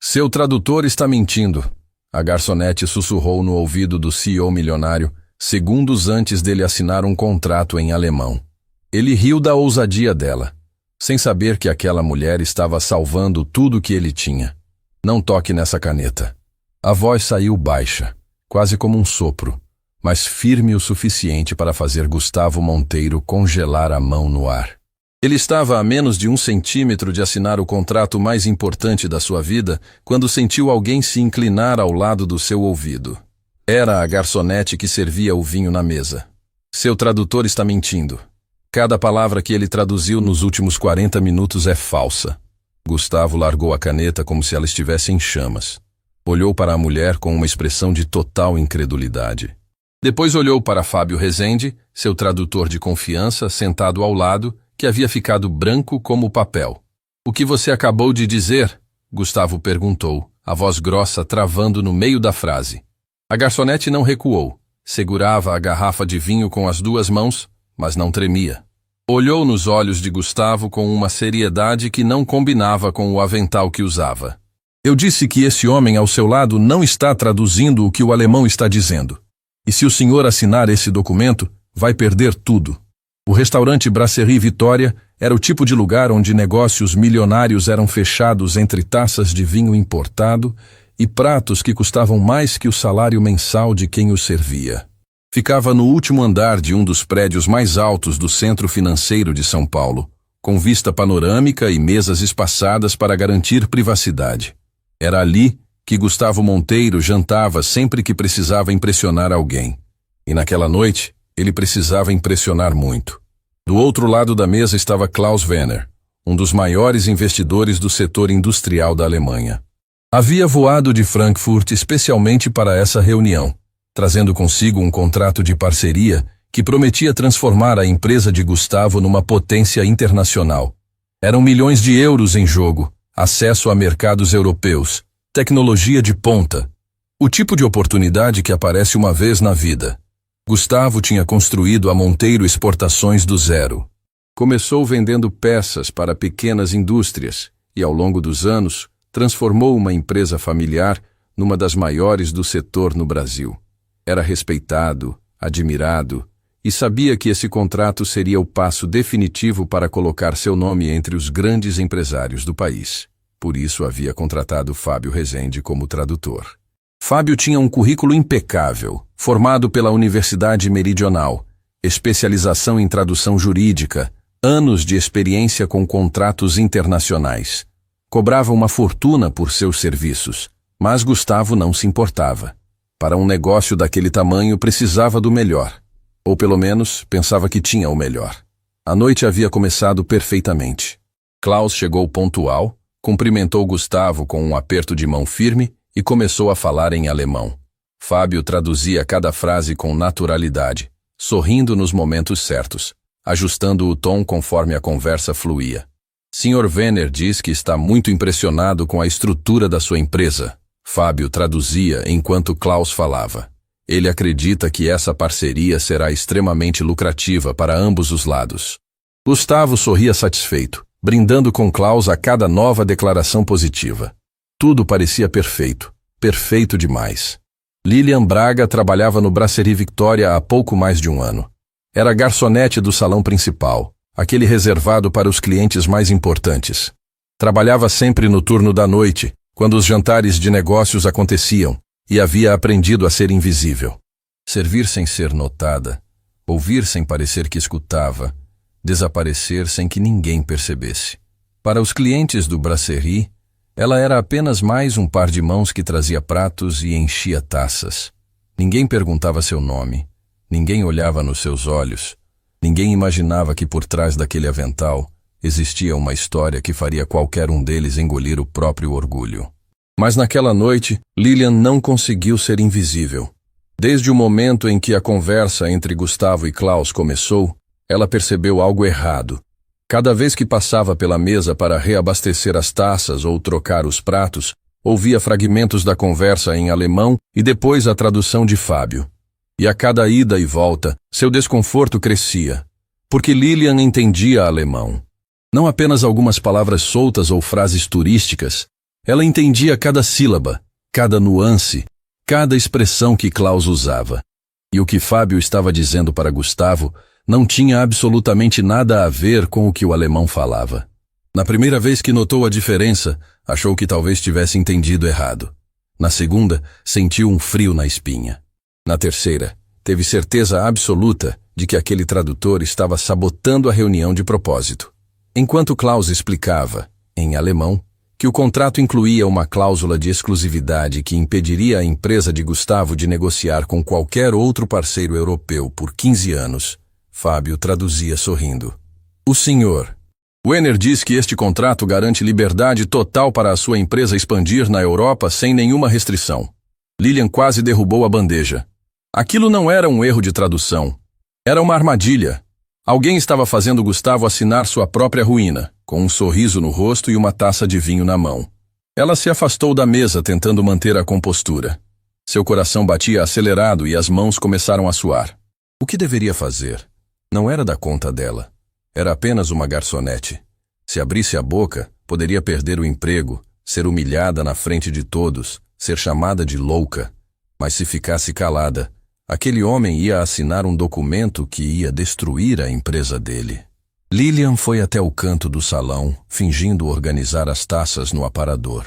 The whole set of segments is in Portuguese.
Seu tradutor está mentindo, a garçonete sussurrou no ouvido do CEO milionário, segundos antes dele assinar um contrato em alemão. Ele riu da ousadia dela, sem saber que aquela mulher estava salvando tudo que ele tinha. Não toque nessa caneta. A voz saiu baixa, quase como um sopro, mas firme o suficiente para fazer Gustavo Monteiro congelar a mão no ar. Ele estava a menos de 1 centímetro de assinar o contrato mais importante da sua vida quando sentiu alguém se inclinar ao lado do seu ouvido. Era a garçonete que servia o vinho na mesa. Seu tradutor está mentindo. Cada palavra que ele traduziu nos últimos 40 minutos é falsa. Gustavo largou a caneta como se ela estivesse em chamas. Olhou para a mulher com uma expressão de total incredulidade. Depois olhou para Fábio Rezende, seu tradutor de confiança, sentado ao lado, que havia ficado branco como papel. "O que você acabou de dizer?" Gustavo perguntou, a voz grossa travando no meio da frase. A garçonete não recuou. Segurava a garrafa de vinho com as 2 mãos, mas não tremia. Olhou nos olhos de Gustavo com uma seriedade que não combinava com o avental que usava. "Eu disse que esse homem ao seu lado não está traduzindo o que o alemão está dizendo. E se o senhor assinar esse documento, vai perder tudo." O restaurante Brasserie Vitória era o tipo de lugar onde negócios milionários eram fechados entre taças de vinho importado e pratos que custavam mais que o salário mensal de quem os servia. Ficava no último andar de um dos prédios mais altos do centro financeiro de São Paulo, com vista panorâmica e mesas espaçadas para garantir privacidade. Era ali que Gustavo Monteiro jantava sempre que precisava impressionar alguém. E naquela noite, ele precisava impressionar muito. Do outro lado da mesa estava Klaus Werner, um dos maiores investidores do setor industrial da Alemanha. Havia voado de Frankfurt especialmente para essa reunião, trazendo consigo um contrato de parceria que prometia transformar a empresa de Gustavo numa potência internacional. Eram milhões de euros em jogo, acesso a mercados europeus, tecnologia de ponta. O tipo de oportunidade que aparece uma vez na vida. Gustavo tinha construído a Monteiro Exportações do zero. Começou vendendo peças para pequenas indústrias e, ao longo dos anos, transformou uma empresa familiar numa das maiores do setor no Brasil. Era respeitado, admirado e sabia que esse contrato seria o passo definitivo para colocar seu nome entre os grandes empresários do país. Por isso havia contratado Fábio Rezende como tradutor. Fábio tinha um currículo impecável, formado pela Universidade Meridional, especialização em tradução jurídica, anos de experiência com contratos internacionais. Cobrava uma fortuna por seus serviços, mas Gustavo não se importava. Para um negócio daquele tamanho precisava do melhor, ou pelo menos pensava que tinha o melhor. A noite havia começado perfeitamente. Klaus chegou pontual, cumprimentou Gustavo com um aperto de mão firme e começou a falar em alemão. Fábio traduzia cada frase com naturalidade, sorrindo nos momentos certos, ajustando o tom conforme a conversa fluía. "Sr. Werner diz que está muito impressionado com a estrutura da sua empresa." Fábio traduzia enquanto Klaus falava. "Ele acredita que essa parceria será extremamente lucrativa para ambos os lados." Gustavo sorria satisfeito, brindando com Klaus a cada nova declaração positiva. Tudo parecia perfeito, perfeito demais. Lilian Braga trabalhava no Brasserie Victoria há pouco mais de 1 ano. Era garçonete do salão principal, aquele reservado para os clientes mais importantes. Trabalhava sempre no turno da noite, quando os jantares de negócios aconteciam, e havia aprendido a ser invisível. Servir sem ser notada, ouvir sem parecer que escutava, desaparecer sem que ninguém percebesse. Para os clientes do Brasserie, ela era apenas mais um par de mãos que trazia pratos e enchia taças. Ninguém perguntava seu nome, ninguém olhava nos seus olhos, ninguém imaginava que por trás daquele avental existia uma história que faria qualquer um deles engolir o próprio orgulho. Mas naquela noite, Lilian não conseguiu ser invisível. Desde o momento em que a conversa entre Gustavo e Klaus começou, ela percebeu algo errado. Cada vez que passava pela mesa para reabastecer as taças ou trocar os pratos, ouvia fragmentos da conversa em alemão e depois a tradução de Fábio. E a cada ida e volta, seu desconforto crescia, porque Lilian entendia alemão. Não apenas algumas palavras soltas ou frases turísticas, Ela entendia cada sílaba, cada nuance, cada expressão que Klaus usava. E o que Fábio estava dizendo para Gustavo não tinha absolutamente nada a ver com o que o alemão falava. Na primeira vez que notou a diferença, achou que talvez tivesse entendido errado. Na segunda, sentiu um frio na espinha. Na terceira, teve certeza absoluta de que aquele tradutor estava sabotando a reunião de propósito. Enquanto Klaus explicava, em alemão, que o contrato incluía uma cláusula de exclusividade que impediria a empresa de Gustavo de negociar com qualquer outro parceiro europeu por 15 anos, Fábio traduzia sorrindo. O senhor Werner diz que este contrato garante liberdade total para a sua empresa expandir na Europa sem nenhuma restrição. Lilian quase derrubou a bandeja. Aquilo não era um erro de tradução. Era uma armadilha. Alguém estava fazendo Gustavo assinar sua própria ruína, com um sorriso no rosto e uma taça de vinho na mão. Ela se afastou da mesa tentando manter a compostura. Seu coração batia acelerado e as mãos começaram a suar. O que deveria fazer? Não era da conta dela. Era apenas uma garçonete. Se abrisse a boca, poderia perder o emprego, ser humilhada na frente de todos, ser chamada de louca. Mas se ficasse calada, aquele homem ia assinar um documento que ia destruir a empresa dele. Lilian foi até o canto do salão, fingindo organizar as taças no aparador.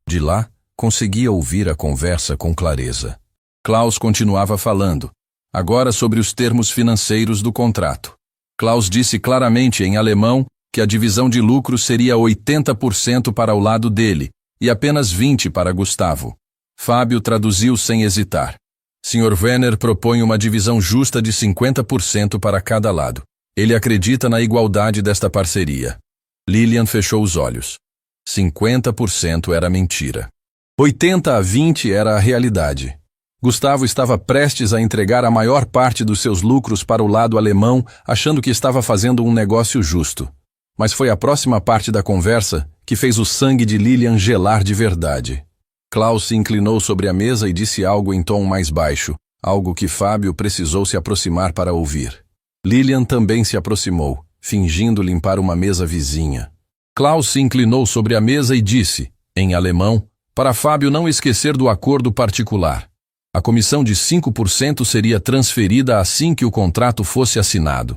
De lá, conseguia ouvir a conversa com clareza. Klaus continuava falando, agora sobre os termos financeiros do contrato. Klaus disse claramente em alemão que a divisão de lucros seria 80% para o lado dele e apenas 20% para Gustavo. Fábio traduziu sem hesitar. Sr. Werner propõe uma divisão justa de 50% para cada lado. Ele acredita na igualdade desta parceria. Lilian fechou os olhos. 50% era mentira. 80-20 era a realidade. Gustavo estava prestes a entregar a maior parte dos seus lucros para o lado alemão, achando que estava fazendo um negócio justo. Mas foi a próxima parte da conversa que fez o sangue de Lilian gelar de verdade. Klaus se inclinou sobre a mesa e disse algo em tom mais baixo, algo que Fábio precisou se aproximar para ouvir. Lilian também se aproximou, fingindo limpar uma mesa vizinha. Klaus se inclinou sobre a mesa e disse, em alemão, para Fábio não esquecer do acordo particular. A comissão de 5% seria transferida assim que o contrato fosse assinado.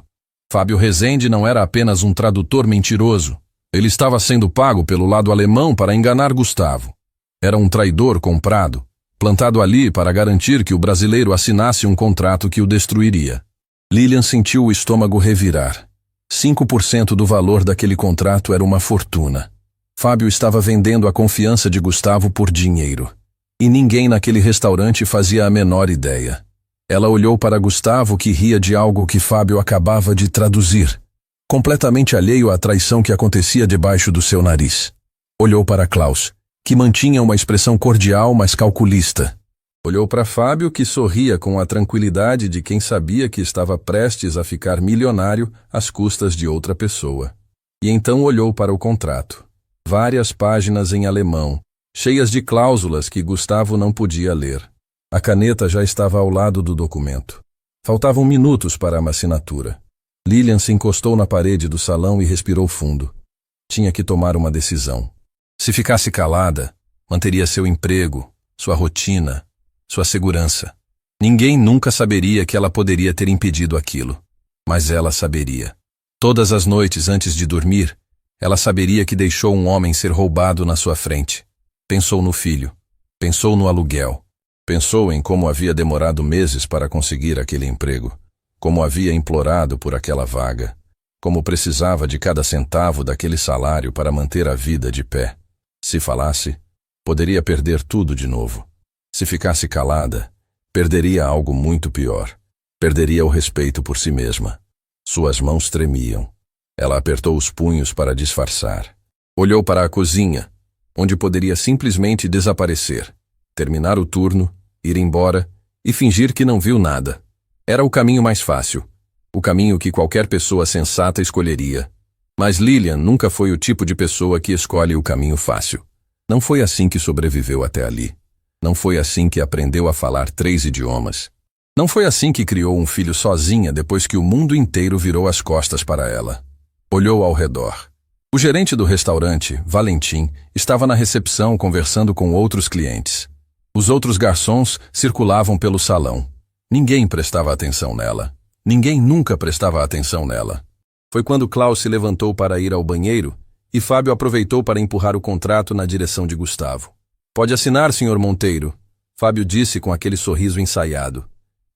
Fábio Rezende não era apenas um tradutor mentiroso. Ele estava sendo pago pelo lado alemão para enganar Gustavo. Era um traidor comprado, plantado ali para garantir que o brasileiro assinasse um contrato que o destruiria. Lilian sentiu o estômago revirar. 5% do valor daquele contrato era uma fortuna. Fábio estava vendendo a confiança de Gustavo por dinheiro. E ninguém naquele restaurante fazia a menor ideia. Ela olhou para Gustavo, que ria de algo que Fábio acabava de traduzir, completamente alheio à traição que acontecia debaixo do seu nariz. Olhou para Klaus, que mantinha uma expressão cordial, mas calculista. Olhou para Fábio, que sorria com a tranquilidade de quem sabia que estava prestes a ficar milionário às custas de outra pessoa. E então olhou para o contrato. Várias páginas em alemão, cheias de cláusulas que Gustavo não podia ler. A caneta já estava ao lado do documento. Faltavam minutos para a assinatura. Lilian se encostou na parede do salão e respirou fundo. Tinha que tomar uma decisão. Se ficasse calada, manteria seu emprego, sua rotina, sua segurança. Ninguém nunca saberia que ela poderia ter impedido aquilo. Mas ela saberia. Todas as noites antes de dormir, ela saberia que deixou um homem ser roubado na sua frente. Pensou no filho. Pensou no aluguel. Pensou em como havia demorado meses para conseguir aquele emprego. Como havia implorado por aquela vaga. Como precisava de cada centavo daquele salário para manter a vida de pé. Se falasse, poderia perder tudo de novo. Se ficasse calada, perderia algo muito pior. Perderia o respeito por si mesma. Suas mãos tremiam. Ela apertou os punhos para disfarçar. Olhou para a cozinha, onde poderia simplesmente desaparecer, terminar o turno, ir embora e fingir que não viu nada. Era o caminho mais fácil, o caminho que qualquer pessoa sensata escolheria. Mas Lilian nunca foi o tipo de pessoa que escolhe o caminho fácil. Não foi assim que sobreviveu até ali. Não foi assim que aprendeu a falar 3 idiomas. Não foi assim que criou um filho sozinha depois que o mundo inteiro virou as costas para ela. Olhou ao redor. O gerente do restaurante, Valentim, estava na recepção conversando com outros clientes. Os outros garçons circulavam pelo salão. Ninguém prestava atenção nela. Ninguém nunca prestava atenção nela. Foi quando Klaus se levantou para ir ao banheiro e Fábio aproveitou para empurrar o contrato na direção de Gustavo. Pode assinar, Sr. Monteiro, Fábio disse com aquele sorriso ensaiado.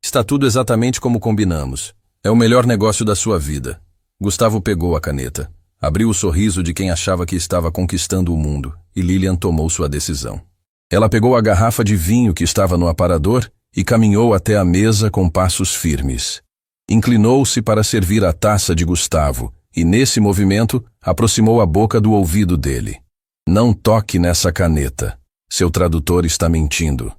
Está tudo exatamente como combinamos. É o melhor negócio da sua vida. Gustavo pegou a caneta. Abriu o sorriso de quem achava que estava conquistando o mundo, e Lilian tomou sua decisão. Ela pegou a garrafa de vinho que estava no aparador e caminhou até a mesa com passos firmes. Inclinou-se para servir a taça de Gustavo, e nesse movimento aproximou a boca do ouvido dele. Não toque nessa caneta. Seu tradutor está mentindo.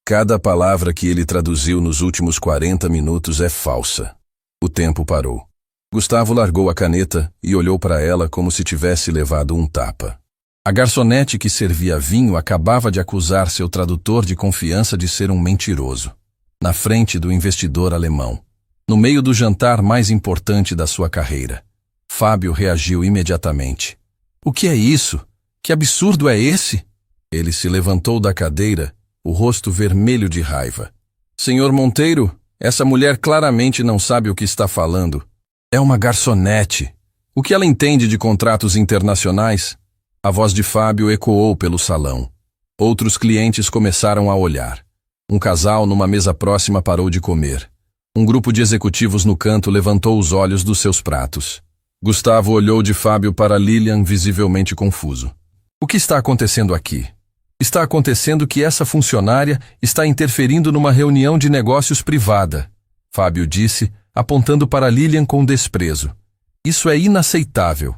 Cada palavra que ele traduziu nos últimos 40 minutos é falsa. O tempo parou. Gustavo largou a caneta e olhou para ela como se tivesse levado um tapa. A garçonete que servia vinho acabava de acusar seu tradutor de confiança de ser um mentiroso. Na frente do investidor alemão. No meio do jantar mais importante da sua carreira. Fábio reagiu imediatamente. O que é isso? Que absurdo é esse? Ele se levantou da cadeira, o rosto vermelho de raiva. Senhor Monteiro, essa mulher claramente não sabe o que está falando. É uma garçonete. O que ela entende de contratos internacionais? A voz de Fábio ecoou pelo salão. Outros clientes começaram a olhar. Um casal numa mesa próxima parou de comer. Um grupo de executivos no canto levantou os olhos dos seus pratos. Gustavo olhou de Fábio para Lilian, visivelmente confuso. O que está acontecendo aqui? Está acontecendo que essa funcionária está interferindo numa reunião de negócios privada, Fábio disse, apontando para Lilian com desprezo. Isso é inaceitável.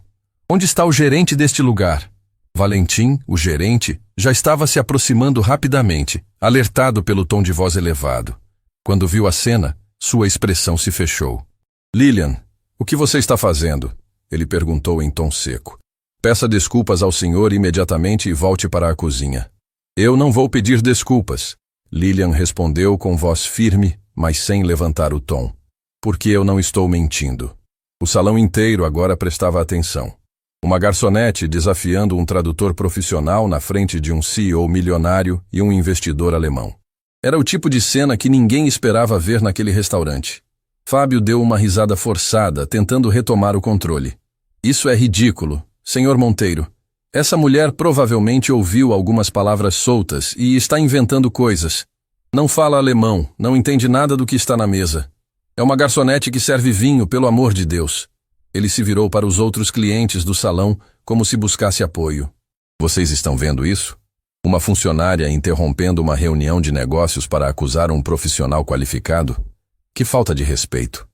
Onde está o gerente deste lugar? Valentim, o gerente, já estava se aproximando rapidamente, alertado pelo tom de voz elevado. Quando viu a cena, sua expressão se fechou. Lilian, o que você está fazendo? Ele perguntou em tom seco. Peça desculpas ao senhor imediatamente e volte para a cozinha. Eu não vou pedir desculpas. Lilian respondeu com voz firme, mas sem levantar o tom. Porque eu não estou mentindo. O salão inteiro agora prestava atenção. Uma garçonete desafiando um tradutor profissional na frente de um CEO milionário e um investidor alemão. Era o tipo de cena que ninguém esperava ver naquele restaurante. Fábio deu uma risada forçada, tentando retomar o controle. Isso é ridículo, Senhor Monteiro. Essa mulher provavelmente ouviu algumas palavras soltas e está inventando coisas. Não fala alemão, não entende nada do que está na mesa. É uma garçonete que serve vinho, pelo amor de Deus. Ele se virou para os outros clientes do salão, como se buscasse apoio. Vocês estão vendo isso? Uma funcionária interrompendo uma reunião de negócios para acusar um profissional qualificado? Que falta de respeito.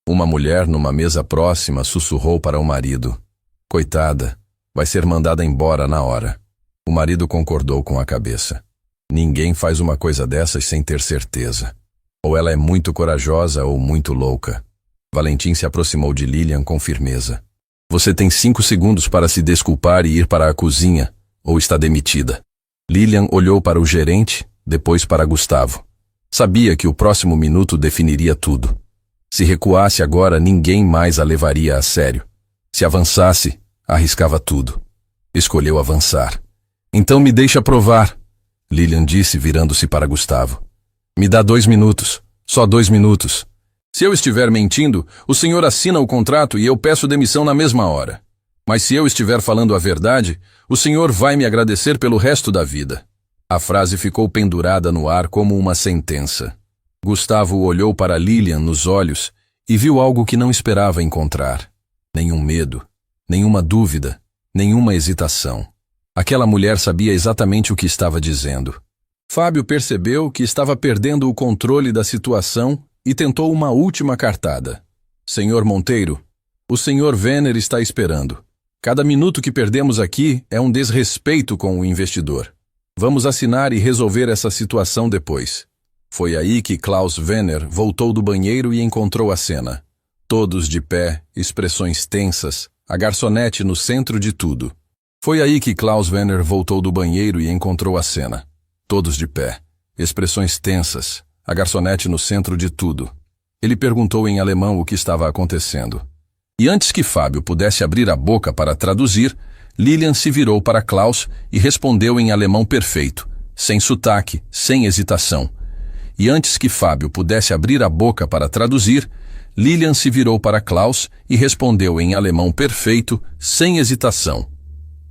Uma mulher numa mesa próxima sussurrou para o marido. Coitada, vai ser mandada embora na hora. O marido concordou com a cabeça. Ninguém faz uma coisa dessas sem ter certeza. Ou ela é muito corajosa ou muito louca. Valentim se aproximou de Lilian com firmeza. Você tem 5 segundos para se desculpar e ir para a cozinha, ou está demitida. Lilian olhou para o gerente, depois para Gustavo. Sabia que o próximo minuto definiria tudo. Se recuasse agora, ninguém mais a levaria a sério. Se avançasse, arriscava tudo. Escolheu avançar. Então me deixa provar, Lilian disse virando-se para Gustavo. Me dá 2 minutos, só 2 minutos. Se eu estiver mentindo, o senhor assina o contrato e eu peço demissão na mesma hora. Mas se eu estiver falando a verdade, o senhor vai me agradecer pelo resto da vida. A frase ficou pendurada no ar como uma sentença. Gustavo olhou para Lilian nos olhos e viu algo que não esperava encontrar. Nenhum medo, nenhuma dúvida, nenhuma hesitação. Aquela mulher sabia exatamente o que estava dizendo. Fábio percebeu que estava perdendo o controle da situação e tentou uma última cartada. Senhor Monteiro, o senhor Venner está esperando. Cada minuto que perdemos aqui é um desrespeito com o investidor. Vamos assinar e resolver essa situação depois. Foi aí que Klaus Venner voltou do banheiro e encontrou a cena. Todos de pé, expressões tensas, a garçonete no centro de tudo. Foi aí que Klaus Venner voltou do banheiro e encontrou a cena. Todos de pé, expressões tensas, a garçonete no centro de tudo. Ele perguntou em alemão o que estava acontecendo. E antes que Fábio pudesse abrir a boca para traduzir, Lilian se virou para Klaus e respondeu em alemão perfeito, sem sotaque, sem hesitação. E antes que Fábio pudesse abrir a boca para traduzir, Lilian se virou para Klaus e respondeu em alemão perfeito, sem hesitação.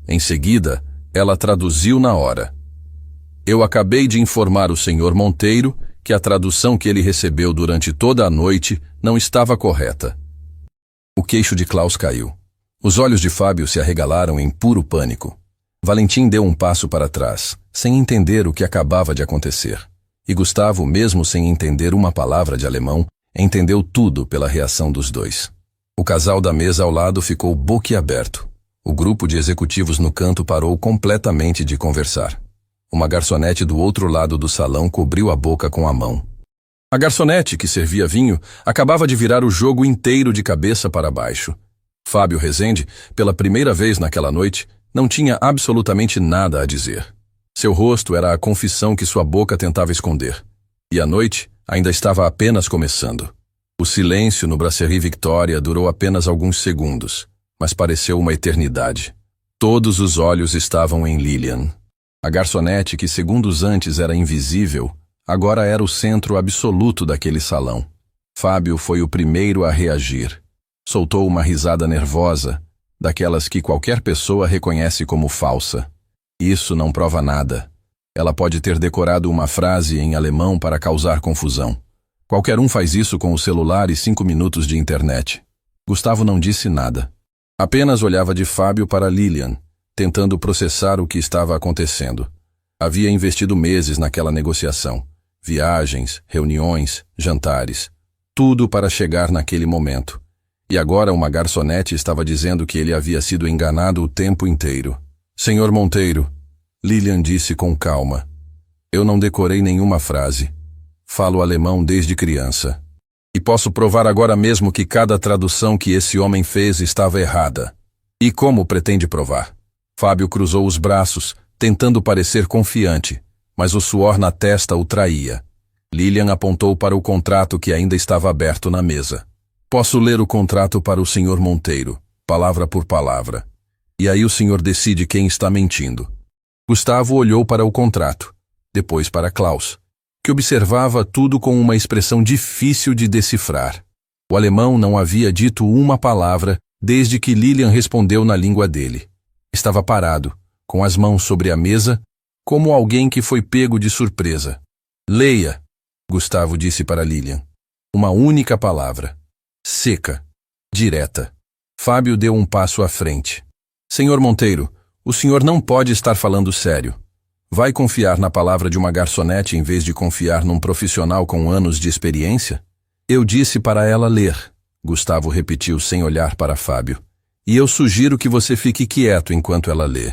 Em seguida, ela traduziu na hora. Eu acabei de informar o Sr. Monteiro que a tradução que ele recebeu durante toda a noite não estava correta. O queixo de Klaus caiu. Os olhos de Fábio se arregalaram em puro pânico. Valentim deu um passo para trás, sem entender o que acabava de acontecer. E Gustavo, mesmo sem entender uma palavra de alemão, entendeu tudo pela reação dos dois. O casal da mesa ao lado ficou boquiaberto. O grupo de executivos no canto parou completamente de conversar. Uma garçonete do outro lado do salão cobriu a boca com a mão. A garçonete, que servia vinho, acabava de virar o jogo inteiro de cabeça para baixo. Fábio Rezende, pela primeira vez naquela noite, não tinha absolutamente nada a dizer. Seu rosto era a confissão que sua boca tentava esconder. E a noite ainda estava apenas começando. O silêncio no Brasserie Victoria durou apenas alguns segundos, mas pareceu uma eternidade. Todos os olhos estavam em Lilian. A garçonete, que segundos antes era invisível, agora era o centro absoluto daquele salão. Fábio foi o primeiro a reagir. Soltou uma risada nervosa, daquelas que qualquer pessoa reconhece como falsa. Isso não prova nada. Ela pode ter decorado uma frase em alemão para causar confusão. Qualquer um faz isso com o celular e 5 minutos de internet. Gustavo não disse nada. Apenas olhava de Fábio para Lilian, tentando processar o que estava acontecendo. Havia investido meses naquela negociação. Viagens, reuniões, jantares. Tudo para chegar naquele momento. E agora uma garçonete estava dizendo que ele havia sido enganado o tempo inteiro. Senhor Monteiro, Lilian disse com calma. Eu não decorei nenhuma frase. Falo alemão desde criança. E posso provar agora mesmo que cada tradução que esse homem fez estava errada. E como pretende provar? Fábio cruzou os braços, tentando parecer confiante, mas o suor na testa o traía. Lilian apontou para o contrato que ainda estava aberto na mesa. Posso ler o contrato para o Sr. Monteiro, palavra por palavra. E aí o senhor decide quem está mentindo. Gustavo olhou para o contrato, depois para Klaus, que observava tudo com uma expressão difícil de decifrar. O alemão não havia dito uma palavra desde que Lilian respondeu na língua dele. Estava parado, com as mãos sobre a mesa, como alguém que foi pego de surpresa. Leia, Gustavo disse para Lilian. Uma única palavra. Seca. Direta. Fábio deu um passo à frente. Senhor Monteiro, o senhor não pode estar falando sério. Vai confiar na palavra de uma garçonete em vez de confiar num profissional com anos de experiência? Eu disse para ela ler, Gustavo repetiu sem olhar para Fábio. E eu sugiro que você fique quieto enquanto ela lê.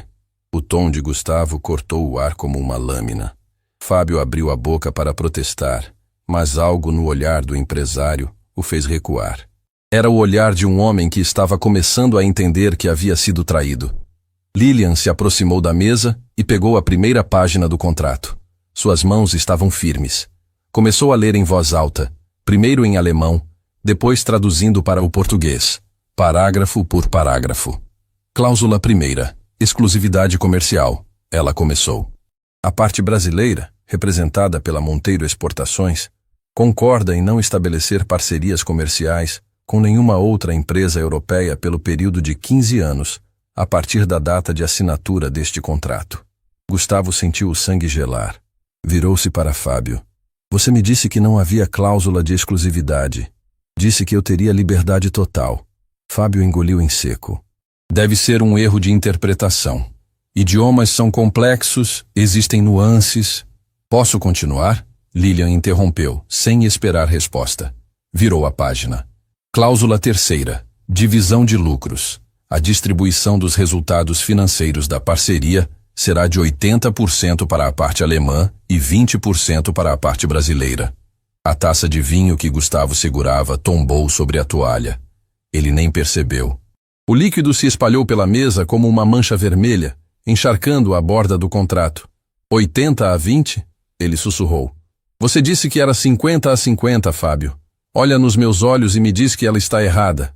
O tom de Gustavo cortou o ar como uma lâmina. Fábio abriu a boca para protestar, mas algo no olhar do empresário o fez recuar. Era o olhar de um homem que estava começando a entender que havia sido traído. Lilian se aproximou da mesa e pegou a primeira página do contrato. Suas mãos estavam firmes. Começou a ler em voz alta, primeiro em alemão, depois traduzindo para o português, parágrafo por parágrafo. Cláusula primeira, exclusividade comercial, ela começou. A parte brasileira, representada pela Monteiro Exportações, concorda em não estabelecer parcerias comerciais com nenhuma outra empresa europeia pelo período de 15 anos, a partir da data de assinatura deste contrato. Gustavo sentiu o sangue gelar. Virou-se para Fábio. Você me disse que não havia cláusula de exclusividade. Disse que eu teria liberdade total. Fábio engoliu em seco. Deve ser um erro de interpretação. Idiomas são complexos, existem nuances. Posso continuar? Lilian interrompeu, sem esperar resposta. Virou a página. Cláusula terceira. Divisão de lucros. A distribuição dos resultados financeiros da parceria será de 80% para a parte alemã e 20% para a parte brasileira. A taça de vinho que Gustavo segurava tombou sobre a toalha. Ele nem percebeu. O líquido se espalhou pela mesa como uma mancha vermelha, encharcando a borda do contrato. 80-20? Ele sussurrou. Você disse que era 50-50, Fábio. Olha nos meus olhos e me diz que ela está errada.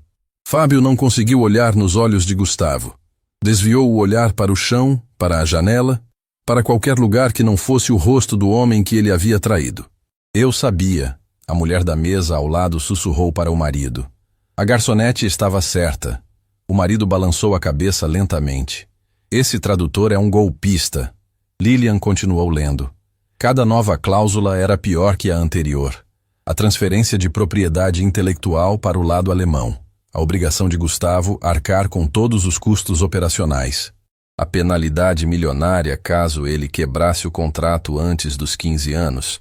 Fábio não conseguiu olhar nos olhos de Gustavo. Desviou o olhar para o chão, para a janela, para qualquer lugar que não fosse o rosto do homem que ele havia traído. Eu sabia, a mulher da mesa ao lado sussurrou para o marido. A garçonete estava certa. O marido balançou a cabeça lentamente. Esse tradutor é um golpista. Lilian continuou lendo. Cada nova cláusula era pior que a anterior. A transferência de propriedade intelectual para o lado alemão. A obrigação de Gustavo arcar com todos os custos operacionais. A penalidade milionária caso ele quebrasse o contrato antes dos 15 anos.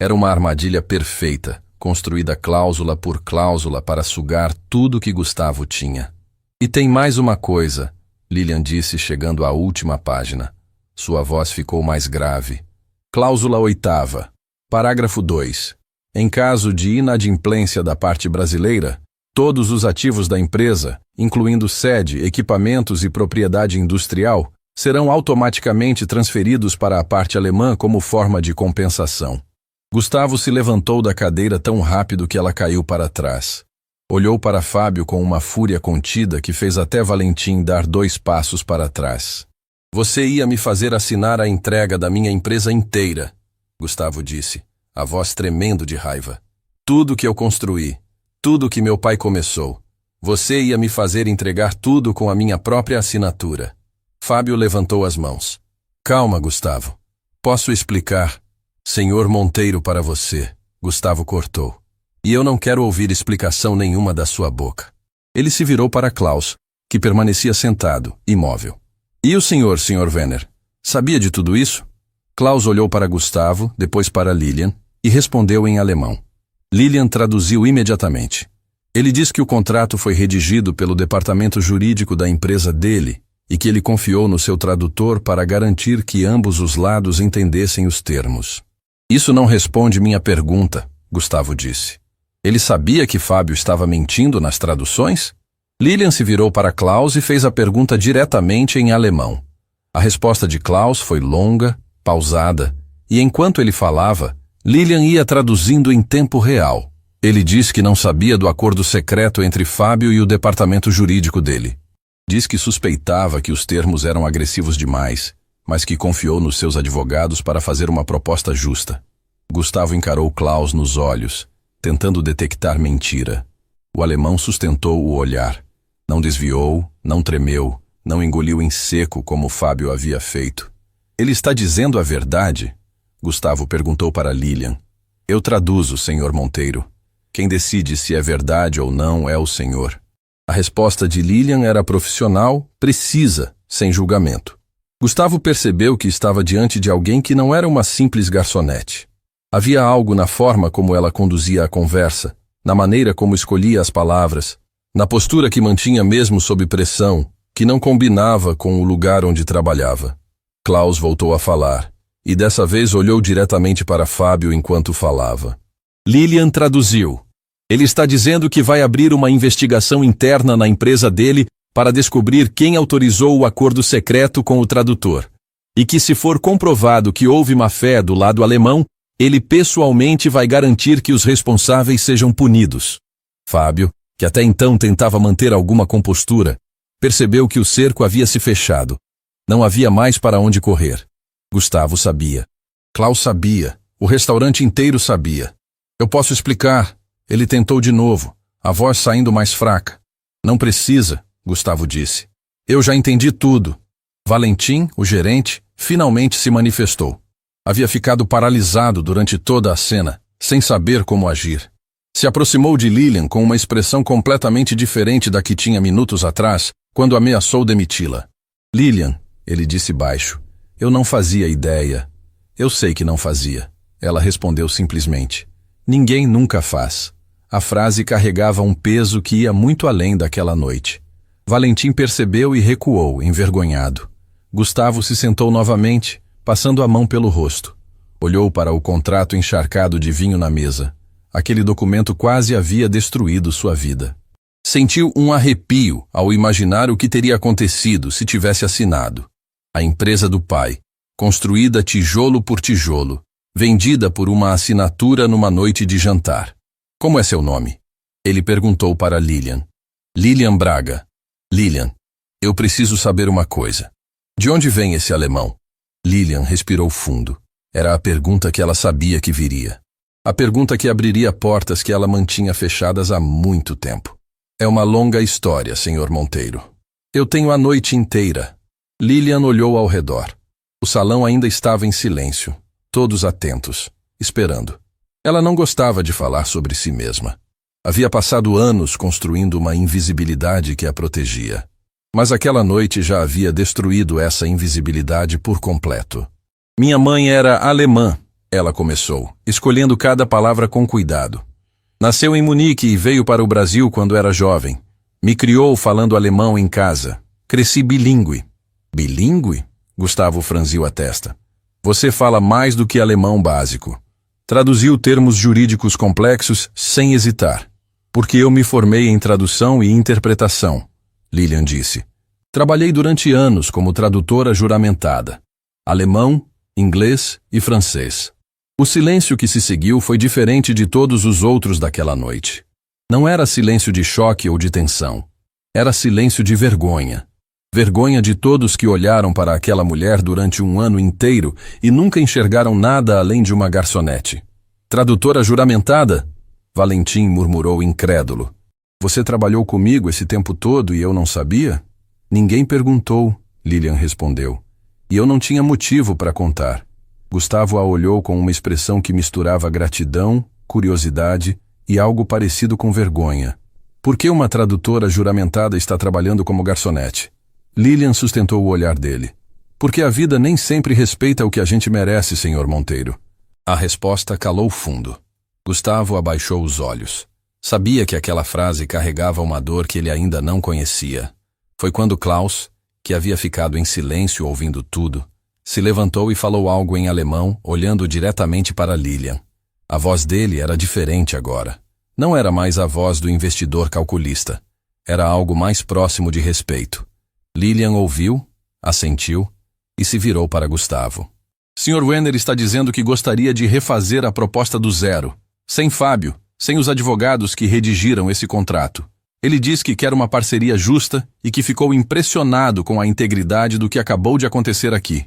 Era uma armadilha perfeita, construída cláusula por cláusula para sugar tudo que Gustavo tinha. E tem mais uma coisa, Lilian disse chegando à última página. Sua voz ficou mais grave. Cláusula 8ª. Parágrafo 2. Em caso de inadimplência da parte brasileira, todos os ativos da empresa, incluindo sede, equipamentos e propriedade industrial, serão automaticamente transferidos para a parte alemã como forma de compensação. Gustavo se levantou da cadeira tão rápido que ela caiu para trás. Olhou para Fábio com uma fúria contida que fez até Valentim dar 2 passos para trás. Você ia me fazer assinar a entrega da minha empresa inteira, Gustavo disse, a voz tremendo de raiva. Tudo que eu construí. Tudo que meu pai começou. Você ia me fazer entregar tudo com a minha própria assinatura. Fábio levantou as mãos. Calma, Gustavo. Posso explicar. Senhor Monteiro para você, Gustavo cortou. E eu não quero ouvir explicação nenhuma da sua boca. Ele se virou para Klaus, que permanecia sentado, imóvel. E o senhor, Sr. Werner, sabia de tudo isso? Klaus olhou para Gustavo, depois para Lilian, e respondeu em alemão. Lilian traduziu imediatamente. Ele diz que o contrato foi redigido pelo departamento jurídico da empresa dele e que ele confiou no seu tradutor para garantir que ambos os lados entendessem os termos. Isso não responde minha pergunta, Gustavo disse. Ele sabia que Fábio estava mentindo nas traduções? Lilian se virou para Klaus e fez a pergunta diretamente em alemão. A resposta de Klaus foi longa, pausada, e enquanto ele falava, Lilian ia traduzindo em tempo real. Ele disse que não sabia do acordo secreto entre Fábio e o departamento jurídico dele. Diz que suspeitava que os termos eram agressivos demais, mas que confiou nos seus advogados para fazer uma proposta justa. Gustavo encarou Klaus nos olhos, tentando detectar mentira. O alemão sustentou o olhar. Não desviou, não tremeu, não engoliu em seco como Fábio havia feito. Ele está dizendo a verdade? Gustavo perguntou para Lilian. Eu traduzo, Sr. Monteiro. Quem decide se é verdade ou não é o senhor. A resposta de Lilian era profissional, precisa, sem julgamento. Gustavo percebeu que estava diante de alguém que não era uma simples garçonete. Havia algo na forma como ela conduzia a conversa, na maneira como escolhia as palavras, na postura que mantinha mesmo sob pressão, que não combinava com o lugar onde trabalhava. Klaus voltou a falar. E dessa vez olhou diretamente para Fábio enquanto falava. Lilian traduziu. Ele está dizendo que vai abrir uma investigação interna na empresa dele para descobrir quem autorizou o acordo secreto com o tradutor. E que se for comprovado que houve má-fé do lado alemão, ele pessoalmente vai garantir que os responsáveis sejam punidos. Fábio, que até então tentava manter alguma compostura, percebeu que o cerco havia se fechado. Não havia mais para onde correr. Gustavo sabia. Klaus sabia. O restaurante inteiro sabia. Eu posso explicar. Ele tentou de novo, a voz saindo mais fraca. Não precisa, Gustavo disse. Eu já entendi tudo. Valentim, o gerente, finalmente se manifestou. Havia ficado paralisado durante toda a cena, sem saber como agir. Se aproximou de Lilian com uma expressão completamente diferente da que tinha minutos atrás, quando ameaçou demiti-la. Lilian, ele disse baixo. Eu não fazia ideia. Eu sei que não fazia. Ela respondeu simplesmente. Ninguém nunca faz. A frase carregava um peso que ia muito além daquela noite. Valentim percebeu e recuou, envergonhado. Gustavo se sentou novamente, passando a mão pelo rosto. Olhou para o contrato encharcado de vinho na mesa. Aquele documento quase havia destruído sua vida. Sentiu um arrepio ao imaginar o que teria acontecido se tivesse assinado. A empresa do pai, construída tijolo por tijolo, vendida por uma assinatura numa noite de jantar. Como é seu nome? Ele perguntou para Lilian. Lilian Braga. Lilian, eu preciso saber uma coisa. De onde vem esse alemão? Lilian respirou fundo. Era a pergunta que ela sabia que viria. A pergunta que abriria portas que ela mantinha fechadas há muito tempo. É uma longa história, Sr. Monteiro. Eu tenho a noite inteira. Lilian olhou ao redor. O salão ainda estava em silêncio, todos atentos, esperando. Ela não gostava de falar sobre si mesma. Havia passado anos construindo uma invisibilidade que a protegia. Mas aquela noite já havia destruído essa invisibilidade por completo. Minha mãe era alemã, ela começou, escolhendo cada palavra com cuidado. Nasceu em Munique e veio para o Brasil quando era jovem. Me criou falando alemão em casa. Cresci bilíngue. Bilíngue? Gustavo franziu a testa. Você fala mais do que alemão básico. Traduziu termos jurídicos complexos sem hesitar. Porque eu me formei em tradução e interpretação, Lilian disse. Trabalhei durante anos como tradutora juramentada. Alemão, inglês e francês. O silêncio que se seguiu foi diferente de todos os outros daquela noite. Não era silêncio de choque ou de tensão. Era silêncio de vergonha. Vergonha de todos que olharam para aquela mulher durante um ano inteiro e nunca enxergaram nada além de uma garçonete. Tradutora juramentada? Valentim murmurou incrédulo. Você trabalhou comigo esse tempo todo e eu não sabia? Ninguém perguntou, Lilian respondeu. E eu não tinha motivo para contar. Gustavo a olhou com uma expressão que misturava gratidão, curiosidade e algo parecido com vergonha. Por que uma tradutora juramentada está trabalhando como garçonete? Lilian sustentou o olhar dele. Porque a vida nem sempre respeita o que a gente merece, Sr. Monteiro. A resposta calou fundo. Gustavo abaixou os olhos. Sabia que aquela frase carregava uma dor que ele ainda não conhecia. Foi quando Klaus, que havia ficado em silêncio ouvindo tudo, se levantou e falou algo em alemão, olhando diretamente para Lilian. A voz dele era diferente agora. Não era mais a voz do investidor calculista. Era algo mais próximo de respeito. Lilian ouviu, assentiu e se virou para Gustavo. Sr. Wenner está dizendo que gostaria de refazer a proposta do zero. Sem Fábio, sem os advogados que redigiram esse contrato. Ele diz que quer uma parceria justa e que ficou impressionado com a integridade do que acabou de acontecer aqui.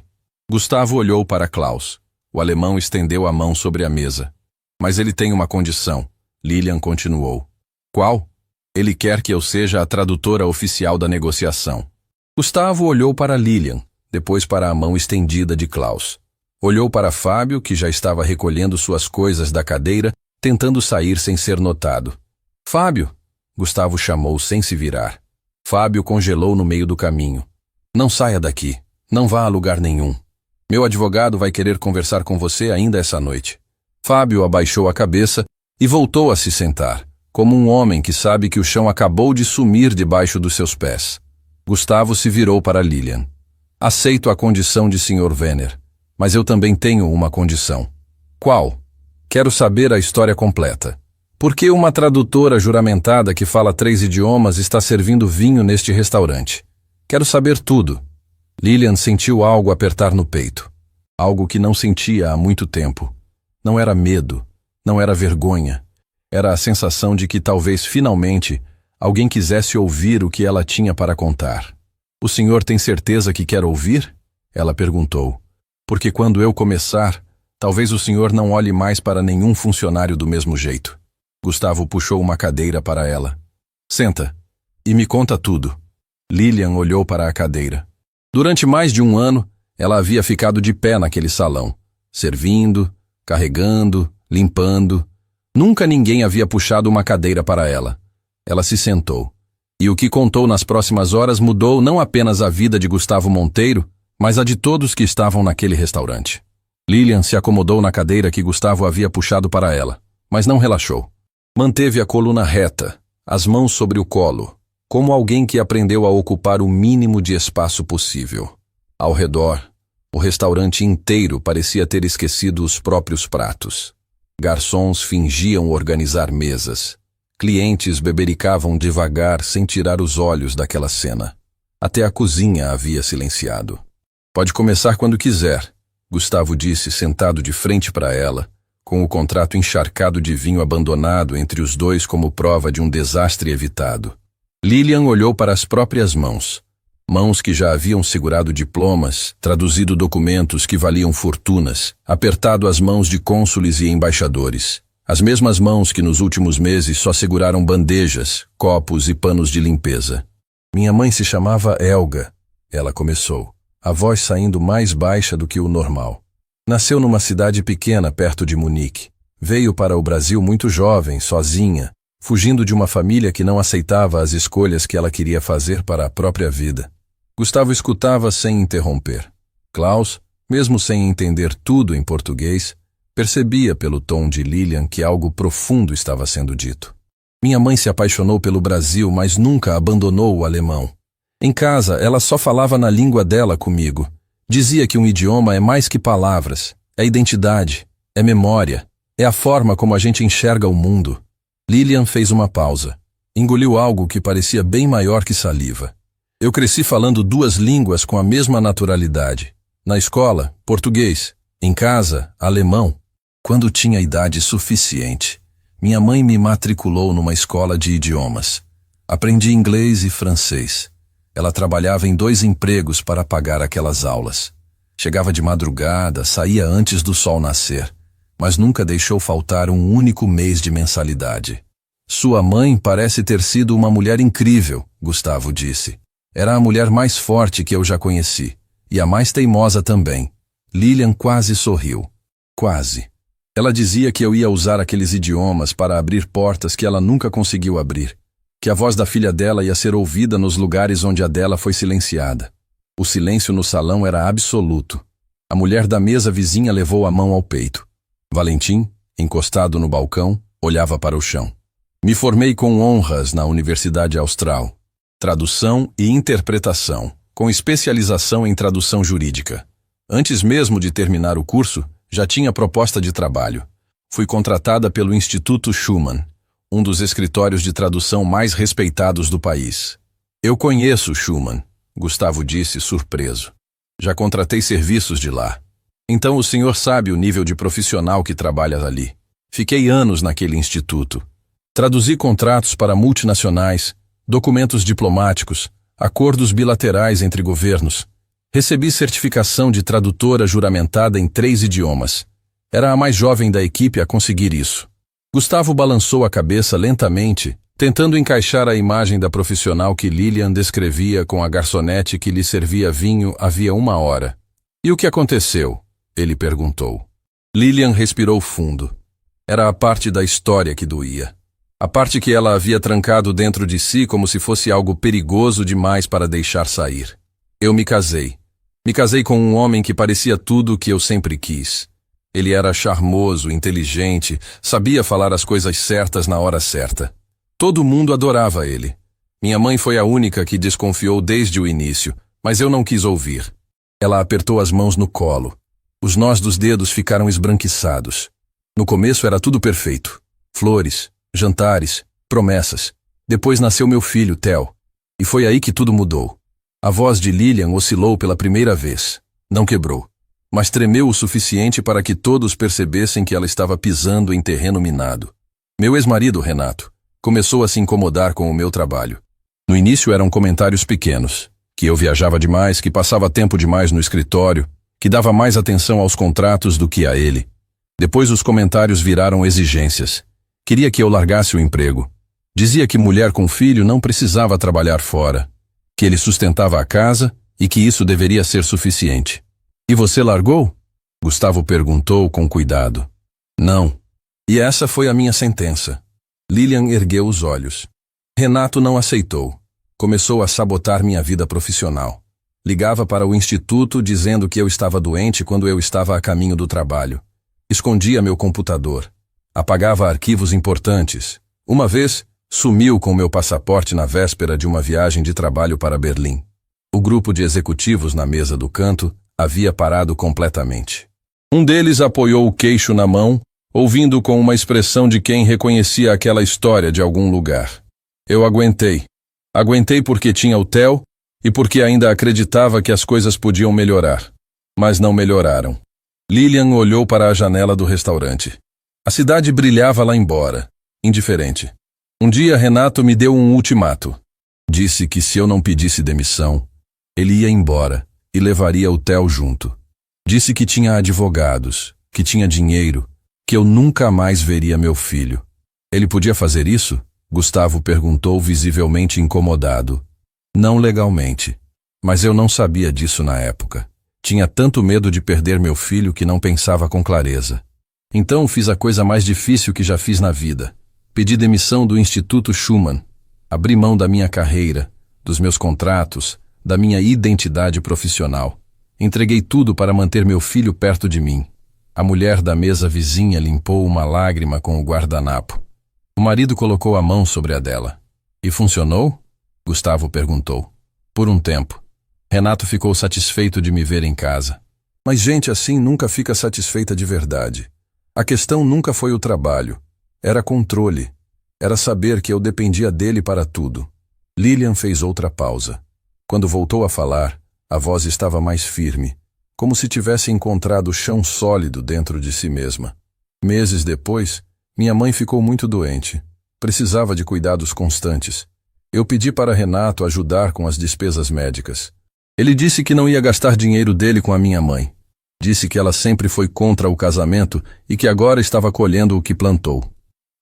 Gustavo olhou para Klaus. O alemão estendeu a mão sobre a mesa. Mas ele tem uma condição. Lilian continuou. Qual? Ele quer que eu seja a tradutora oficial da negociação. Gustavo olhou para Lilian, depois para a mão estendida de Klaus. Olhou para Fábio, que já estava recolhendo suas coisas da cadeira, tentando sair sem ser notado. Fábio! Gustavo chamou sem se virar. Fábio congelou no meio do caminho. Não saia daqui. Não vá a lugar nenhum. Meu advogado vai querer conversar com você ainda essa noite. Fábio abaixou a cabeça e voltou a se sentar, como um homem que sabe que o chão acabou de sumir debaixo dos seus pés. Gustavo se virou para Lilian. Aceito a condição de Sr. Wenner, mas eu também tenho uma condição. Qual? Quero saber a história completa. Por que uma tradutora juramentada que fala 3 idiomas está servindo vinho neste restaurante? Quero saber tudo. Lilian sentiu algo apertar no peito. Algo que não sentia há muito tempo. Não era medo, não era vergonha. Era a sensação de que talvez finalmente alguém quisesse ouvir o que ela tinha para contar. O senhor tem certeza que quer ouvir? Ela perguntou. Porque quando eu começar, talvez o senhor não olhe mais para nenhum funcionário do mesmo jeito. Gustavo puxou uma cadeira para ela. Senta e me conta tudo. Lilian olhou para a cadeira. Durante mais de um ano, ela havia ficado de pé naquele salão, servindo, carregando, limpando. Nunca ninguém havia puxado uma cadeira para ela. Ela se sentou. E o que contou nas próximas horas mudou não apenas a vida de Gustavo Monteiro, mas a de todos que estavam naquele restaurante. Lilian se acomodou na cadeira que Gustavo havia puxado para ela, mas não relaxou. Manteve a coluna reta, as mãos sobre o colo, como alguém que aprendeu a ocupar o mínimo de espaço possível. Ao redor, o restaurante inteiro parecia ter esquecido os próprios pratos. Garçons fingiam organizar mesas. Clientes bebericavam devagar sem tirar os olhos daquela cena. Até a cozinha havia silenciado. Pode começar quando quiser, Gustavo disse sentado de frente para ela, com o contrato encharcado de vinho abandonado entre os dois como prova de um desastre evitado. Lilian olhou para as próprias mãos. Mãos que já haviam segurado diplomas, traduzido documentos que valiam fortunas, apertado as mãos de cônsules e embaixadores. As mesmas mãos que nos últimos meses só seguraram bandejas, copos e panos de limpeza. Minha mãe se chamava Helga, ela começou, a voz saindo mais baixa do que o normal. Nasceu numa cidade pequena perto de Munique. Veio para o Brasil muito jovem, sozinha, fugindo de uma família que não aceitava as escolhas que ela queria fazer para a própria vida. Gustavo escutava sem interromper. Klaus, mesmo sem entender tudo em português, percebia pelo tom de Lilian que algo profundo estava sendo dito. Minha mãe se apaixonou pelo Brasil, mas nunca abandonou o alemão. Em casa, ela só falava na língua dela comigo. Dizia que um idioma é mais que palavras, é identidade, é memória, é a forma como a gente enxerga o mundo. Lilian fez uma pausa. Engoliu algo que parecia bem maior que saliva. Eu cresci falando 2 línguas com a mesma naturalidade. Na escola, português. Em casa, alemão. Quando tinha idade suficiente, minha mãe me matriculou numa escola de idiomas. Aprendi inglês e francês. Ela trabalhava em 2 empregos para pagar aquelas aulas. Chegava de madrugada, saía antes do sol nascer, mas nunca deixou faltar um único mês de mensalidade. Sua mãe parece ter sido uma mulher incrível, Gustavo disse. Era a mulher mais forte que eu já conheci, e a mais teimosa também. Lilian quase sorriu. Quase. Ela dizia que eu ia usar aqueles idiomas para abrir portas que ela nunca conseguiu abrir, que a voz da filha dela ia ser ouvida nos lugares onde a dela foi silenciada. O silêncio no salão era absoluto. A mulher da mesa vizinha levou a mão ao peito. Valentim, encostado no balcão, olhava para o chão. Me formei com honras na Universidade Austral. Tradução e interpretação, com especialização em tradução jurídica. Antes mesmo de terminar o curso, já tinha proposta de trabalho. Fui contratada pelo Instituto Schumann, um dos escritórios de tradução mais respeitados do país. Eu conheço Schumann, Gustavo disse, surpreso. Já contratei serviços de lá. Então o senhor sabe o nível de profissional que trabalha ali. Fiquei anos naquele instituto. Traduzi contratos para multinacionais, documentos diplomáticos, acordos bilaterais entre governos. Recebi certificação de tradutora juramentada em 3 idiomas. Era a mais jovem da equipe a conseguir isso. Gustavo balançou a cabeça lentamente, tentando encaixar a imagem da profissional que Lilian descrevia com a garçonete que lhe servia vinho havia 1 hora. E o que aconteceu? Ele perguntou. Lilian respirou fundo. Era a parte da história que doía. A parte que ela havia trancado dentro de si como se fosse algo perigoso demais para deixar sair. Eu me casei. Me casei com um homem que parecia tudo o que eu sempre quis. Ele era charmoso, inteligente, sabia falar as coisas certas na hora certa. Todo mundo adorava ele. Minha mãe foi a única que desconfiou desde o início, mas eu não quis ouvir. Ela apertou as mãos no colo. Os nós dos dedos ficaram esbranquiçados. No começo era tudo perfeito. Flores, jantares, promessas. Depois nasceu meu filho, Theo. E foi aí que tudo mudou. A voz de Lilian oscilou pela primeira vez. Não quebrou, mas tremeu o suficiente para que todos percebessem que ela estava pisando em terreno minado. Meu ex-marido, Renato, começou a se incomodar com o meu trabalho. No início eram comentários pequenos, que eu viajava demais, que passava tempo demais no escritório, que dava mais atenção aos contratos do que a ele. Depois os comentários viraram exigências. Queria que eu largasse o emprego. Dizia que mulher com filho não precisava trabalhar fora, que ele sustentava a casa e que isso deveria ser suficiente. E você largou? Gustavo perguntou com cuidado. Não. E essa foi a minha sentença. Lilian ergueu os olhos. Renato não aceitou. Começou a sabotar minha vida profissional. Ligava para o instituto dizendo que eu estava doente quando eu estava a caminho do trabalho. Escondia meu computador. Apagava arquivos importantes. Uma vez, sumiu com meu passaporte na véspera de uma viagem de trabalho para Berlim. O grupo de executivos na mesa do canto havia parado completamente. Um deles apoiou o queixo na mão, ouvindo com uma expressão de quem reconhecia aquela história de algum lugar. Eu aguentei. Aguentei porque tinha o Theo e porque ainda acreditava que as coisas podiam melhorar. Mas não melhoraram. Lilian olhou para a janela do restaurante. A cidade brilhava lá embora, indiferente. Um dia Renato me deu um ultimato. Disse que se eu não pedisse demissão, ele ia embora e levaria o Theo junto. Disse que tinha advogados, que tinha dinheiro, que eu nunca mais veria meu filho. Ele podia fazer isso? Gustavo perguntou, visivelmente incomodado. Não legalmente. Mas eu não sabia disso na época. Tinha tanto medo de perder meu filho que não pensava com clareza. Então fiz a coisa mais difícil que já fiz na vida. Pedi demissão do Instituto Schumann. Abri mão da minha carreira, dos meus contratos, da minha identidade profissional. Entreguei tudo para manter meu filho perto de mim. A mulher da mesa vizinha limpou uma lágrima com o guardanapo. O marido colocou a mão sobre a dela. E funcionou? Gustavo perguntou. Por um tempo. Renato ficou satisfeito de me ver em casa. Mas gente assim nunca fica satisfeita de verdade. A questão nunca foi o trabalho. Era controle. Era saber que eu dependia dele para tudo. Lilian fez outra pausa. Quando voltou a falar, a voz estava mais firme, como se tivesse encontrado chão sólido dentro de si mesma. Meses depois, minha mãe ficou muito doente. Precisava de cuidados constantes. Eu pedi para Renato ajudar com as despesas médicas. Ele disse que não ia gastar dinheiro dele com a minha mãe. Disse que ela sempre foi contra o casamento e que agora estava colhendo o que plantou.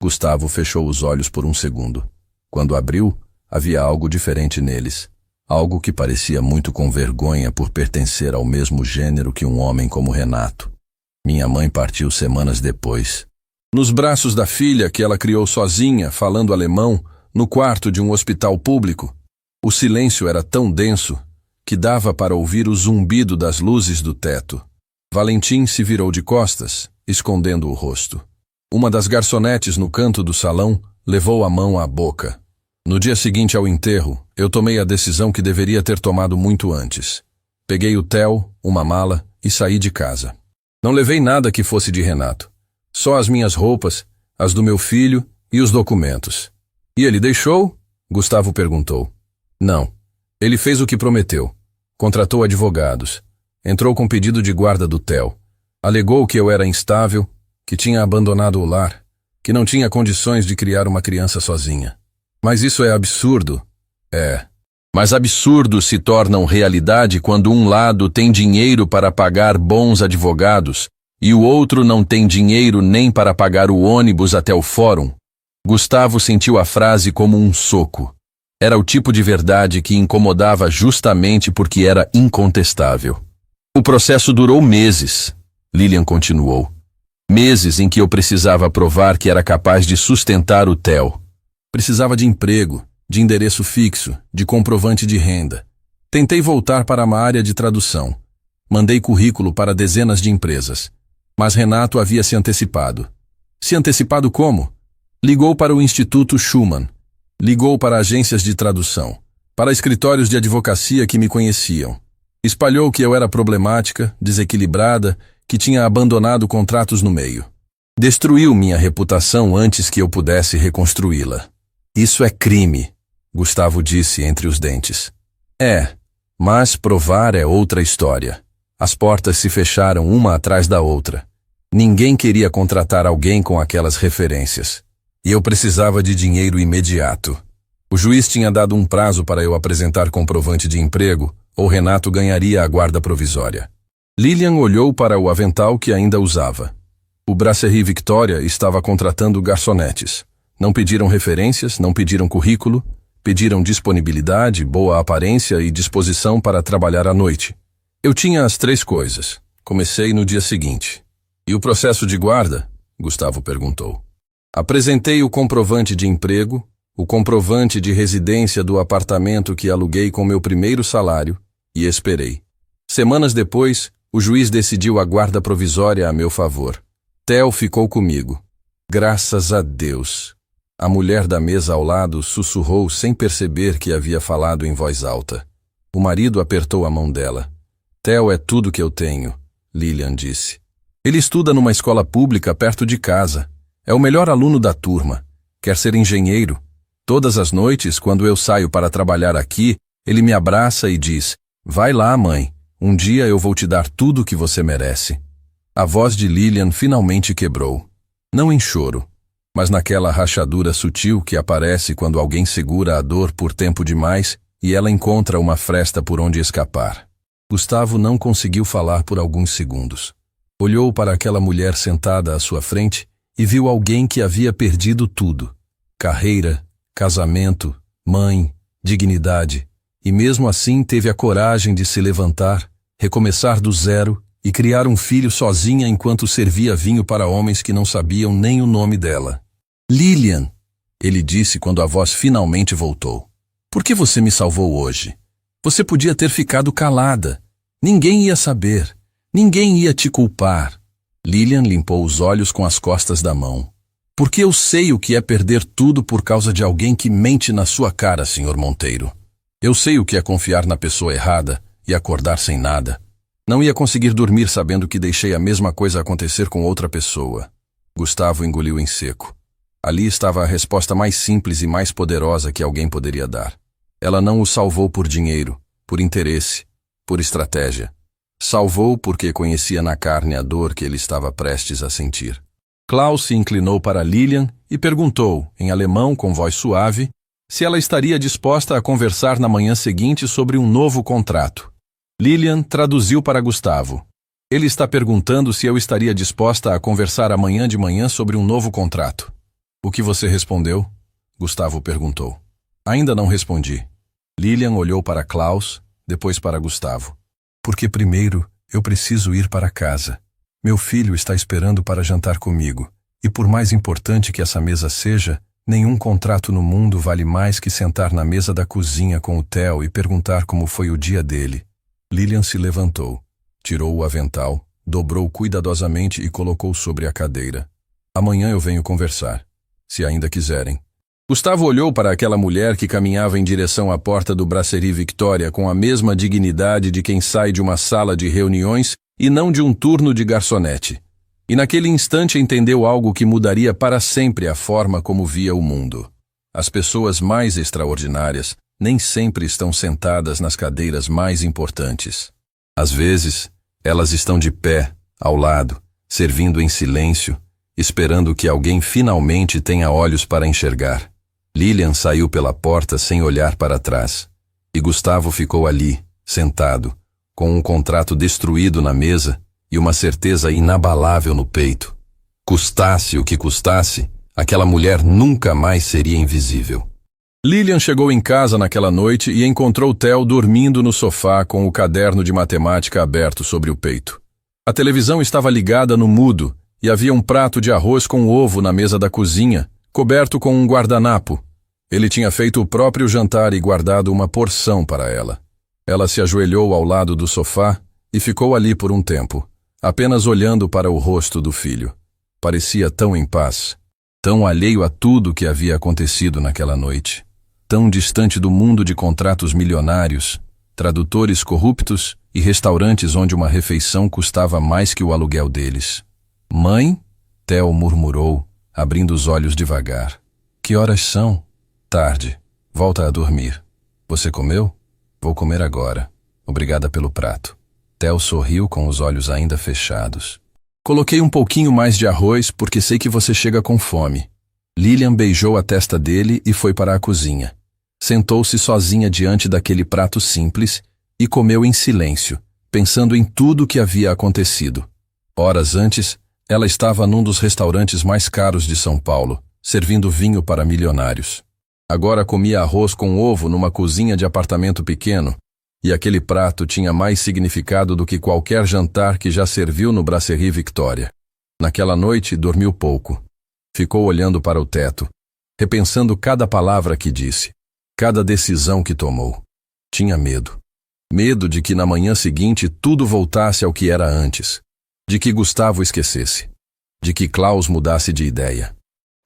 Gustavo fechou os olhos por um segundo. Quando abriu, havia algo diferente neles. Algo que parecia muito com vergonha por pertencer ao mesmo gênero que um homem como Renato. Minha mãe partiu semanas depois. Nos braços da filha que ela criou sozinha, falando alemão, no quarto de um hospital público. O silêncio era tão denso que dava para ouvir o zumbido das luzes do teto. Valentim se virou de costas, escondendo o rosto. Uma das garçonetes no canto do salão levou a mão à boca. No dia seguinte ao enterro, eu tomei a decisão que deveria ter tomado muito antes. Peguei o Theo, uma mala e saí de casa. Não levei nada que fosse de Renato. Só as minhas roupas, as do meu filho e os documentos. E ele deixou? Gustavo perguntou. Não. Ele fez o que prometeu. Contratou advogados. Entrou com pedido de guarda do Theo. Alegou que eu era instável, que tinha abandonado o lar, que não tinha condições de criar uma criança sozinha. Mas isso é absurdo. É. Mas absurdos se tornam realidade quando um lado tem dinheiro para pagar bons advogados e o outro não tem dinheiro nem para pagar o ônibus até o fórum. Gustavo sentiu a frase como um soco. Era o tipo de verdade que incomodava justamente porque era incontestável. O processo durou meses, Lilian continuou. Meses em que eu precisava provar que era capaz de sustentar o Theo. Precisava de emprego, de endereço fixo, de comprovante de renda. Tentei voltar para uma área de tradução. Mandei currículo para dezenas de empresas. Mas Renato havia se antecipado. Se antecipado como? Ligou para o Instituto Schumann. Ligou para agências de tradução. Para escritórios de advocacia que me conheciam. Espalhou que eu era problemática, desequilibrada, que tinha abandonado contratos no meio. Destruiu minha reputação antes que eu pudesse reconstruí-la. Isso é crime, Gustavo disse entre os dentes. É, mas provar é outra história. As portas se fecharam uma atrás da outra. Ninguém queria contratar alguém com aquelas referências. E eu precisava de dinheiro imediato. O juiz tinha dado um prazo para eu apresentar comprovante de emprego, ou Renato ganharia a guarda provisória. Lilian olhou para o avental que ainda usava. O Brasserie Victoria estava contratando garçonetes. Não pediram referências, não pediram currículo, pediram disponibilidade, boa aparência e disposição para trabalhar à noite. Eu tinha as 3 coisas. Comecei no dia seguinte. E o processo de guarda? Gustavo perguntou. Apresentei o comprovante de emprego, o comprovante de residência do apartamento que aluguei com meu primeiro salário e esperei. Semanas depois, o juiz decidiu a guarda provisória a meu favor. Theo ficou comigo. Graças a Deus. A mulher da mesa ao lado sussurrou sem perceber que havia falado em voz alta. O marido apertou a mão dela. Theo é tudo que eu tenho, Lilian disse. Ele estuda numa escola pública perto de casa. É o melhor aluno da turma. Quer ser engenheiro. Todas as noites, quando eu saio para trabalhar aqui, ele me abraça e diz: vai lá, mãe. Um dia eu vou te dar tudo o que você merece. A voz de Lilian finalmente quebrou. Não em choro, mas naquela rachadura sutil que aparece quando alguém segura a dor por tempo demais e ela encontra uma fresta por onde escapar. Gustavo não conseguiu falar por alguns segundos. Olhou para aquela mulher sentada à sua frente e viu alguém que havia perdido tudo: carreira, casamento, mãe, dignidade, e mesmo assim teve a coragem de se levantar, recomeçar do zero e criar um filho sozinha enquanto servia vinho para homens que não sabiam nem o nome dela. Lilian, ele disse quando a voz finalmente voltou. Por que você me salvou hoje? Você podia ter ficado calada. Ninguém ia saber. Ninguém ia te culpar. Lilian limpou os olhos com as costas da mão. Porque eu sei o que é perder tudo por causa de alguém que mente na sua cara, Sr. Monteiro. Eu sei o que é confiar na pessoa errada e acordar sem nada. Não ia conseguir dormir sabendo que deixei a mesma coisa acontecer com outra pessoa. Gustavo engoliu em seco. Ali estava a resposta mais simples e mais poderosa que alguém poderia dar. Ela não o salvou por dinheiro, por interesse, por estratégia. Salvou porque conhecia na carne a dor que ele estava prestes a sentir. Klaus se inclinou para Lilian e perguntou, em alemão com voz suave, se ela estaria disposta a conversar na manhã seguinte sobre um novo contrato. Lilian traduziu para Gustavo. Ele está perguntando se eu estaria disposta a conversar amanhã de manhã sobre um novo contrato. O que você respondeu? Gustavo perguntou. Ainda não respondi. Lilian olhou para Klaus, depois para Gustavo. Porque primeiro eu preciso ir para casa. Meu filho está esperando para jantar comigo. E por mais importante que essa mesa seja, nenhum contrato no mundo vale mais que sentar na mesa da cozinha com o Theo e perguntar como foi o dia dele. Lilian se levantou, tirou o avental, dobrou cuidadosamente e colocou sobre a cadeira. Amanhã eu venho conversar, se ainda quiserem. Gustavo olhou para aquela mulher que caminhava em direção à porta do Brasserie Victoria com a mesma dignidade de quem sai de uma sala de reuniões e não de um turno de garçonete. E naquele instante entendeu algo que mudaria para sempre a forma como via o mundo. As pessoas mais extraordinárias nem sempre estão sentadas nas cadeiras mais importantes. Às vezes, elas estão de pé, ao lado, servindo em silêncio, esperando que alguém finalmente tenha olhos para enxergar. Lilian saiu pela porta sem olhar para trás. E Gustavo ficou ali, sentado, com um contrato destruído na mesa e uma certeza inabalável no peito. Custasse o que custasse, aquela mulher nunca mais seria invisível. Lilian chegou em casa naquela noite e encontrou Theo dormindo no sofá com o caderno de matemática aberto sobre o peito. A televisão estava ligada no mudo e havia um prato de arroz com ovo na mesa da cozinha, coberto com um guardanapo. Ele tinha feito o próprio jantar e guardado uma porção para ela. Ela se ajoelhou ao lado do sofá e ficou ali por um tempo, apenas olhando para o rosto do filho. Parecia tão em paz, tão alheio a tudo que havia acontecido naquela noite. Tão distante do mundo de contratos milionários, tradutores corruptos e restaurantes onde uma refeição custava mais que o aluguel deles. Mãe? Theo murmurou, abrindo os olhos devagar. Que horas são? Tarde. Volta a dormir. Você comeu? Vou comer agora. Obrigada pelo prato. Theo sorriu com os olhos ainda fechados. Coloquei um pouquinho mais de arroz porque sei que você chega com fome. Lilian beijou a testa dele e foi para a cozinha. Sentou-se sozinha diante daquele prato simples e comeu em silêncio, pensando em tudo o que havia acontecido. Horas antes, ela estava num dos restaurantes mais caros de São Paulo, servindo vinho para milionários. Agora comia arroz com ovo numa cozinha de apartamento pequeno, e aquele prato tinha mais significado do que qualquer jantar que já serviu no Brasserie Victoria. Naquela noite, dormiu pouco. Ficou olhando para o teto, repensando cada palavra que disse. Cada decisão que tomou. Tinha medo. Medo de que na manhã seguinte tudo voltasse ao que era antes. De que Gustavo esquecesse. De que Klaus mudasse de ideia.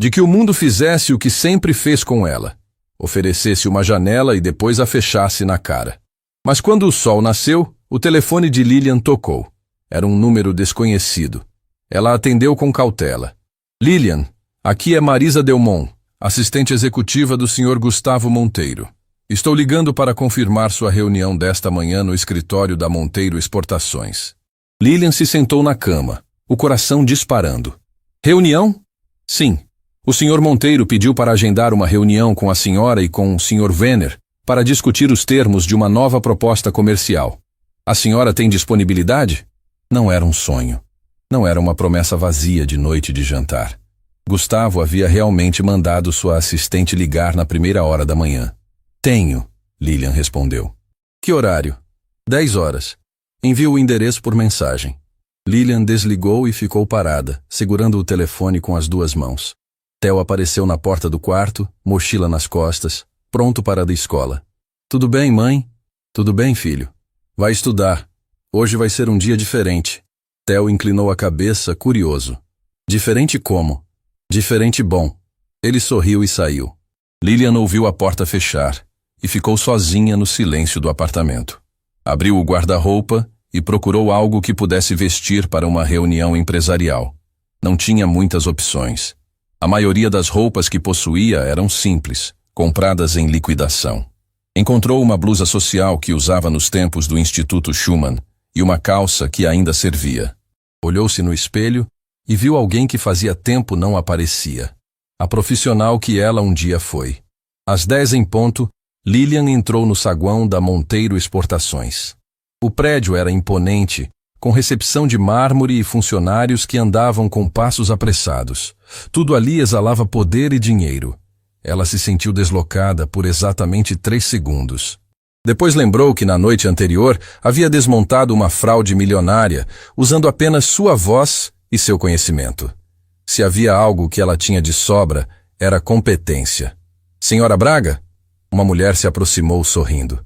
De que o mundo fizesse o que sempre fez com ela. Oferecesse uma janela e depois a fechasse na cara. Mas quando o sol nasceu, o telefone de Lilian tocou. Era um número desconhecido. Ela atendeu com cautela. Lilian, aqui é Marisa Delmont, assistente executiva do Sr. Gustavo Monteiro. Estou ligando para confirmar sua reunião desta manhã no escritório da Monteiro Exportações. Lilian se sentou na cama, o coração disparando. Reunião? Sim. O Sr. Monteiro pediu para agendar uma reunião com a senhora e com o Sr. Wenner para discutir os termos de uma nova proposta comercial. A senhora tem disponibilidade? Não era um sonho. Não era uma promessa vazia de noite de jantar. Gustavo havia realmente mandado sua assistente ligar na primeira hora da manhã. Tenho, Lilian respondeu. Que horário? 10 horas. Envio o endereço por mensagem. Lilian desligou e ficou parada, segurando o telefone com as duas mãos. Theo apareceu na porta do quarto, mochila nas costas, pronto para a da escola. Tudo bem, mãe? Tudo bem, filho. Vai estudar. Hoje vai ser um dia diferente. Theo inclinou a cabeça, curioso. Diferente como? Diferente bom. Ele sorriu e saiu. Lilian ouviu a porta fechar e ficou sozinha no silêncio do apartamento. Abriu o guarda-roupa e procurou algo que pudesse vestir para uma reunião empresarial. Não tinha muitas opções. A maioria das roupas que possuía eram simples, compradas em liquidação. Encontrou uma blusa social que usava nos tempos do Instituto Schumann e uma calça que ainda servia. Olhou-se no espelho e viu alguém que fazia tempo não aparecia. A profissional que ela um dia foi. Às 10 em ponto, Lilian entrou no saguão da Monteiro Exportações. O prédio era imponente, com recepção de mármore e funcionários que andavam com passos apressados. Tudo ali exalava poder e dinheiro. Ela se sentiu deslocada por exatamente 3 segundos. Depois lembrou que na noite anterior havia desmontado uma fraude milionária, usando apenas sua voz e seu conhecimento. Se havia algo que ela tinha de sobra, era competência. Senhora Braga? Uma mulher se aproximou sorrindo.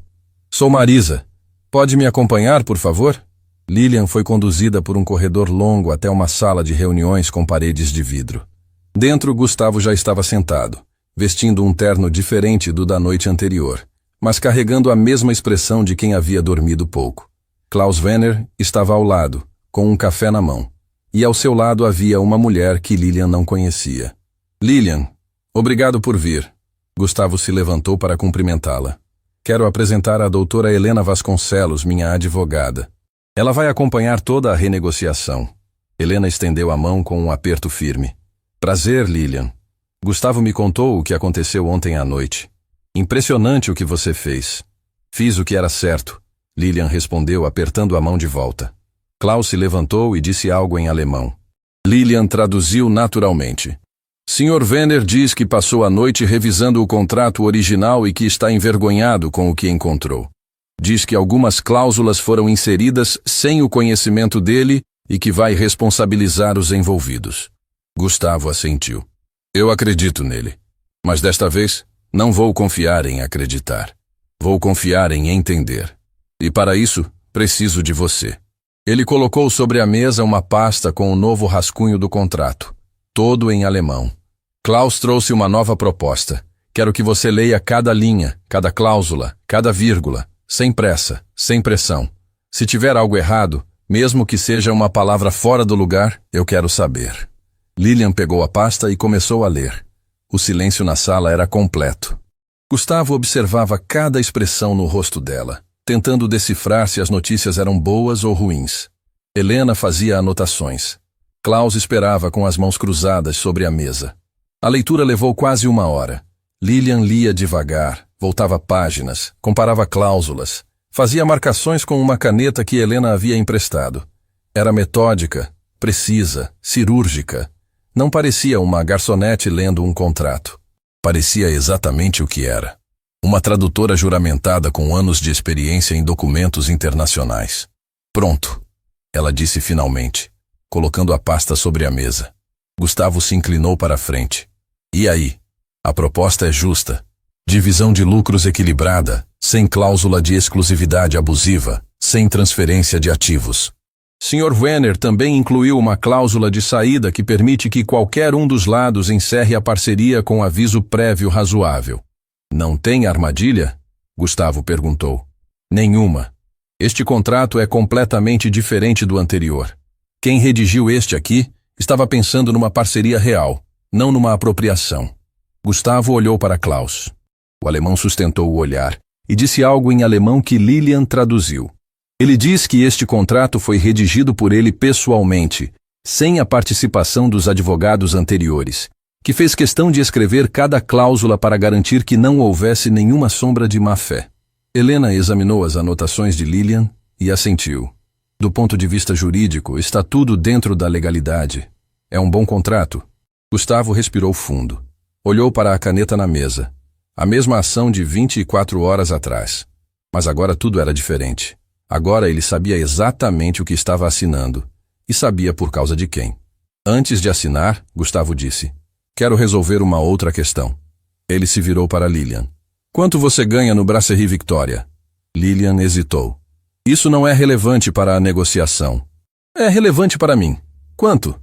Sou Marisa. Pode me acompanhar, por favor? Lilian foi conduzida por um corredor longo até uma sala de reuniões com paredes de vidro. Dentro, Gustavo já estava sentado, vestindo um terno diferente do da noite anterior, mas carregando a mesma expressão de quem havia dormido pouco. Klaus Wenner estava ao lado, com um café na mão, e ao seu lado havia uma mulher que Lilian não conhecia. Lilian, obrigado por vir. Gustavo se levantou para cumprimentá-la. Quero apresentar a doutora Helena Vasconcelos, minha advogada. Ela vai acompanhar toda a renegociação. Helena estendeu a mão com um aperto firme. Prazer, Lilian. Gustavo me contou o que aconteceu ontem à noite. Impressionante o que você fez. Fiz o que era certo, Lilian respondeu apertando a mão de volta. Klaus se levantou e disse algo em alemão. Lilian traduziu naturalmente. Sr. Wenner diz que passou a noite revisando o contrato original e que está envergonhado com o que encontrou. Diz que algumas cláusulas foram inseridas sem o conhecimento dele e que vai responsabilizar os envolvidos. Gustavo assentiu. Eu acredito nele. Mas desta vez, não vou confiar em acreditar. Vou confiar em entender. E para isso, preciso de você. Ele colocou sobre a mesa uma pasta com o novo rascunho do contrato, todo em alemão. Klaus trouxe uma nova proposta. Quero que você leia cada linha, cada cláusula, cada vírgula, sem pressa, sem pressão. Se tiver algo errado, mesmo que seja uma palavra fora do lugar, eu quero saber. Lilian pegou a pasta e começou a ler. O silêncio na sala era completo. Gustavo observava cada expressão no rosto dela, tentando decifrar se as notícias eram boas ou ruins. Helena fazia anotações. Klaus esperava com as mãos cruzadas sobre a mesa. A leitura levou quase 1 hora. Lilian lia devagar, voltava páginas, comparava cláusulas, fazia marcações com uma caneta que Helena havia emprestado. Era metódica, precisa, cirúrgica. Não parecia uma garçonete lendo um contrato. Parecia exatamente o que era. Uma tradutora juramentada com anos de experiência em documentos internacionais. Pronto, ela disse finalmente, colocando a pasta sobre a mesa. Gustavo se inclinou para a frente. E aí? A proposta é justa. Divisão de lucros equilibrada, sem cláusula de exclusividade abusiva, sem transferência de ativos. Sr. Wenner também incluiu uma cláusula de saída que permite que qualquer um dos lados encerre a parceria com aviso prévio razoável. Não tem armadilha? Gustavo perguntou. Nenhuma. Este contrato é completamente diferente do anterior. Quem redigiu este aqui estava pensando numa parceria real, não numa apropriação. Gustavo olhou para Klaus. O alemão sustentou o olhar e disse algo em alemão que Lilian traduziu. Ele diz que este contrato foi redigido por ele pessoalmente, sem a participação dos advogados anteriores, que fez questão de escrever cada cláusula para garantir que não houvesse nenhuma sombra de má-fé. Helena examinou as anotações de Lilian e assentiu. Do ponto de vista jurídico, está tudo dentro da legalidade. É um bom contrato. Gustavo respirou fundo. Olhou para a caneta na mesa. A mesma ação de 24 horas atrás. Mas agora tudo era diferente. Agora ele sabia exatamente o que estava assinando. E sabia por causa de quem. Antes de assinar, Gustavo disse: quero resolver uma outra questão. Ele se virou para Lilian. Quanto você ganha no Brasserie Victoria? Lilian hesitou. Isso não é relevante para a negociação. É relevante para mim. Quanto?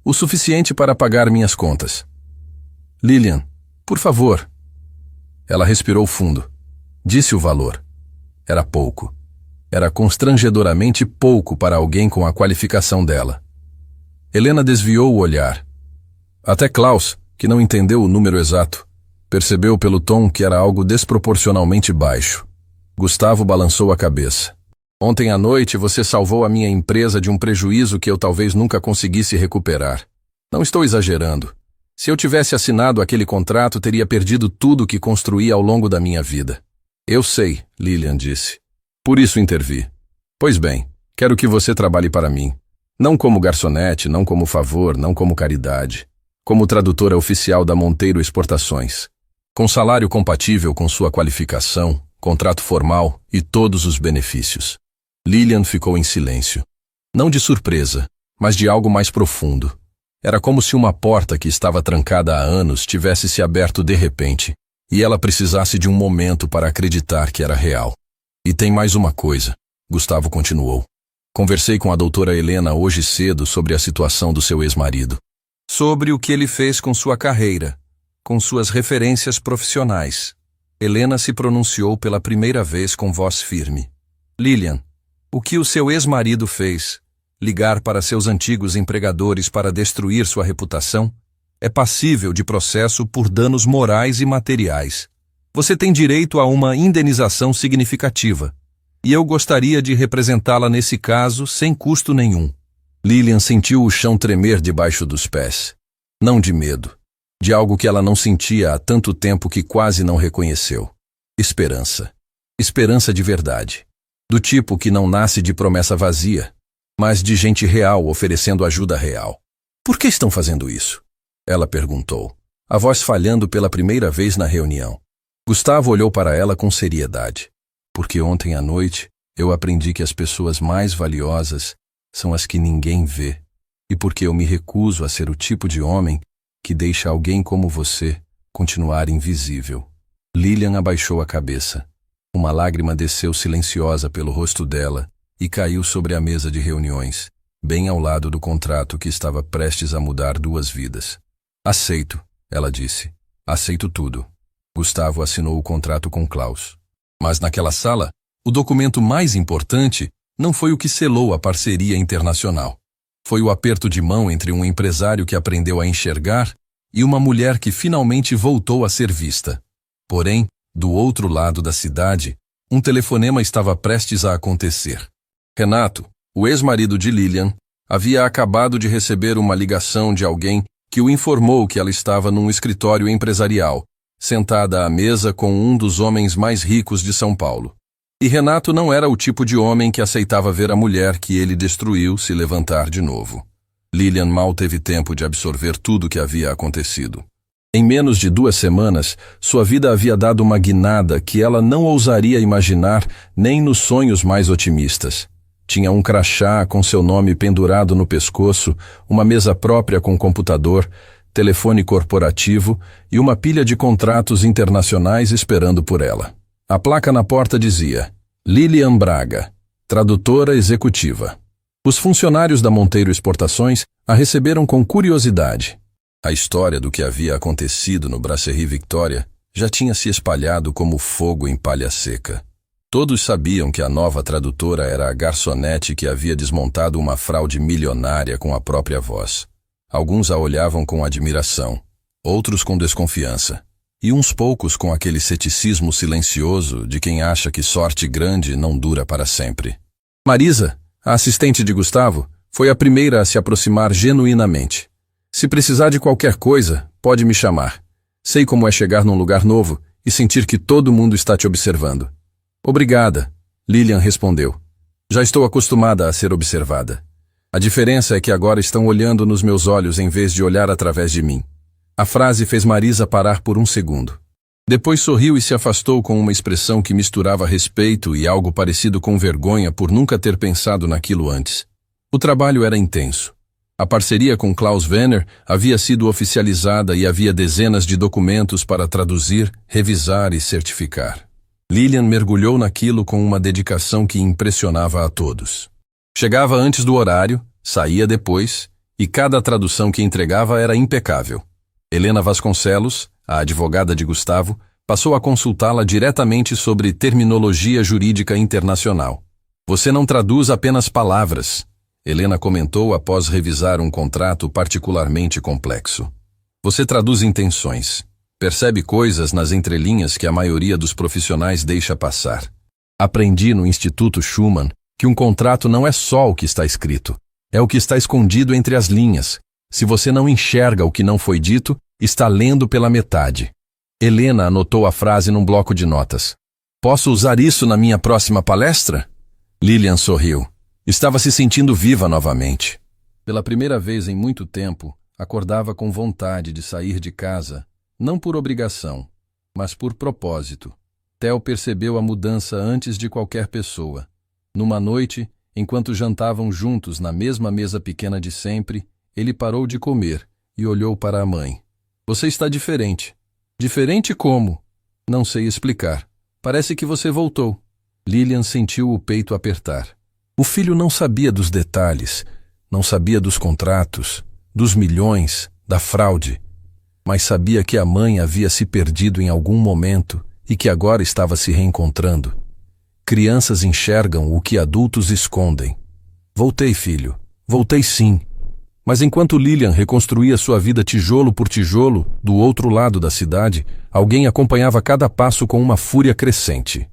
O suficiente para pagar minhas contas. Lilian, por favor. Ela respirou fundo. Disse o valor. Era pouco. Era constrangedoramente pouco para alguém com a qualificação dela. Helena desviou o olhar. Até Klaus, que não entendeu o número exato, percebeu pelo tom que era algo desproporcionalmente baixo. Gustavo balançou a cabeça. Ontem à noite você salvou a minha empresa de um prejuízo que eu talvez nunca conseguisse recuperar. Não estou exagerando. Se eu tivesse assinado aquele contrato, teria perdido tudo que construí ao longo da minha vida. Eu sei, Lilian disse. Por isso intervi. Pois bem, quero que você trabalhe para mim. Não como garçonete, não como favor, não como caridade. Como tradutora oficial da Monteiro Exportações. Com salário compatível com sua qualificação, contrato formal e todos os benefícios. Lilian ficou em silêncio. Não de surpresa, mas de algo mais profundo. Era como se uma porta que estava trancada há anos tivesse se aberto de repente, e ela precisasse de um momento para acreditar que era real. E tem mais uma coisa, Gustavo continuou. Conversei com a doutora Helena hoje cedo sobre a situação do seu ex-marido. Sobre o que ele fez com sua carreira, com suas referências profissionais. Helena se pronunciou pela primeira vez com voz firme. Lilian, o que o seu ex-marido fez, ligar para seus antigos empregadores para destruir sua reputação, é passível de processo por danos morais e materiais. Você tem direito a uma indenização significativa, e eu gostaria de representá-la nesse caso sem custo nenhum. Lilian sentiu o chão tremer debaixo dos pés. Não de medo, de algo que ela não sentia há tanto tempo que quase não reconheceu. Esperança. Esperança de verdade. Do tipo que não nasce de promessa vazia, mas de gente real oferecendo ajuda real. Por que estão fazendo isso? Ela perguntou, a voz falhando pela primeira vez na reunião. Gustavo olhou para ela com seriedade. Porque ontem à noite eu aprendi que as pessoas mais valiosas são as que ninguém vê. E porque eu me recuso a ser o tipo de homem que deixa alguém como você continuar invisível. Lilian abaixou a cabeça. Uma lágrima desceu silenciosa pelo rosto dela e caiu sobre a mesa de reuniões, bem ao lado do contrato que estava prestes a mudar 2 vidas. Aceito, ela disse. Aceito tudo. Gustavo assinou o contrato com Klaus. Mas naquela sala, o documento mais importante não foi o que selou a parceria internacional. Foi o aperto de mão entre um empresário que aprendeu a enxergar e uma mulher que finalmente voltou a ser vista. Porém, do outro lado da cidade, um telefonema estava prestes a acontecer. Renato, o ex-marido de Lilian, havia acabado de receber uma ligação de alguém que o informou que ela estava num escritório empresarial, sentada à mesa com um dos homens mais ricos de São Paulo. E Renato não era o tipo de homem que aceitava ver a mulher que ele destruiu se levantar de novo. Lilian mal teve tempo de absorver tudo o que havia acontecido. Em menos de 2 semanas, sua vida havia dado uma guinada que ela não ousaria imaginar nem nos sonhos mais otimistas. Tinha um crachá com seu nome pendurado no pescoço, uma mesa própria com computador, telefone corporativo e uma pilha de contratos internacionais esperando por ela. A placa na porta dizia: Lilian Braga, tradutora executiva. Os funcionários da Monteiro Exportações a receberam com curiosidade. A história do que havia acontecido no Brasserie Victoria já tinha se espalhado como fogo em palha seca. Todos sabiam que a nova tradutora era a garçonete que havia desmontado uma fraude milionária com a própria voz. Alguns a olhavam com admiração, outros com desconfiança, e uns poucos com aquele ceticismo silencioso de quem acha que sorte grande não dura para sempre. Marisa, a assistente de Gustavo, foi a primeira a se aproximar genuinamente. Se precisar de qualquer coisa, pode me chamar. Sei como é chegar num lugar novo e sentir que todo mundo está te observando. Obrigada, Lilian respondeu. Já estou acostumada a ser observada. A diferença é que agora estão olhando nos meus olhos em vez de olhar através de mim. A frase fez Marisa parar por um segundo. Depois sorriu e se afastou com uma expressão que misturava respeito e algo parecido com vergonha por nunca ter pensado naquilo antes. O trabalho era intenso. A parceria com Klaus Werner havia sido oficializada e havia dezenas de documentos para traduzir, revisar e certificar. Lilian mergulhou naquilo com uma dedicação que impressionava a todos. Chegava antes do horário, saía depois, e cada tradução que entregava era impecável. Helena Vasconcelos, a advogada de Gustavo, passou a consultá-la diretamente sobre terminologia jurídica internacional. Você não traduz apenas palavras, Helena comentou após revisar um contrato particularmente complexo. Você traduz intenções. Percebe coisas nas entrelinhas que a maioria dos profissionais deixa passar. Aprendi no Instituto Schumann que um contrato não é só o que está escrito, é o que está escondido entre as linhas. Se você não enxerga o que não foi dito, está lendo pela metade. Helena anotou a frase num bloco de notas. Posso usar isso na minha próxima palestra? Lilian sorriu. Estava se sentindo viva novamente. Pela primeira vez em muito tempo, acordava com vontade de sair de casa, não por obrigação, mas por propósito. Theo percebeu a mudança antes de qualquer pessoa. Numa noite, enquanto jantavam juntos na mesma mesa pequena de sempre, ele parou de comer e olhou para a mãe. Você está diferente. Diferente como? Não sei explicar. Parece que você voltou. Lilian sentiu o peito apertar. O filho não sabia dos detalhes, não sabia dos contratos, dos milhões, da fraude, mas sabia que a mãe havia se perdido em algum momento e que agora estava se reencontrando. Crianças enxergam o que adultos escondem. Voltei, filho. Voltei sim. Mas enquanto Lilian reconstruía sua vida tijolo por tijolo, do outro lado da cidade, alguém acompanhava cada passo com uma fúria crescente.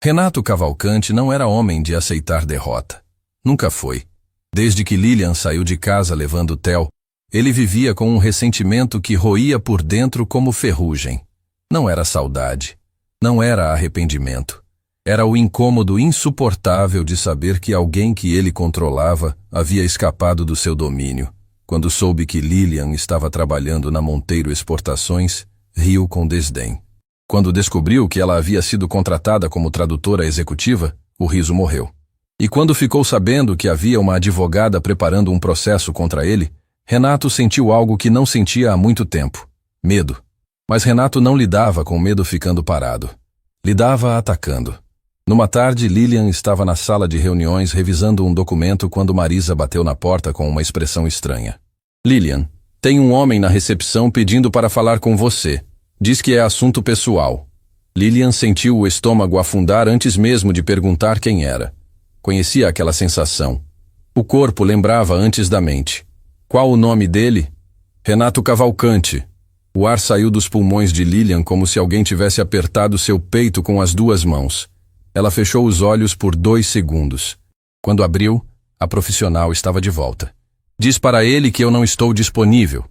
Renato Cavalcante não era homem de aceitar derrota. Nunca foi. Desde que Lilian saiu de casa levando Theo, ele vivia com um ressentimento que roía por dentro como ferrugem. Não era saudade. Não era arrependimento. Era o incômodo insuportável de saber que alguém que ele controlava havia escapado do seu domínio. Quando soube que Lilian estava trabalhando na Monteiro Exportações, riu com desdém. Quando descobriu que ela havia sido contratada como tradutora executiva, o riso morreu. E quando ficou sabendo que havia uma advogada preparando um processo contra ele, Renato sentiu algo que não sentia há muito tempo: medo. Mas Renato não lidava com medo ficando parado. Lidava atacando. Numa tarde, Lilian estava na sala de reuniões revisando um documento quando Marisa bateu na porta com uma expressão estranha. Lilian, tem um homem na recepção pedindo para falar com você. Diz que é assunto pessoal. Lilian sentiu o estômago afundar antes mesmo de perguntar quem era. Conhecia aquela sensação. O corpo lembrava antes da mente. Qual o nome dele? Renato Cavalcante. O ar saiu dos pulmões de Lilian como se alguém tivesse apertado seu peito com as duas mãos. Ela fechou os olhos por 2 segundos. Quando abriu, a profissional estava de volta. Diz para ele que eu não estou disponível.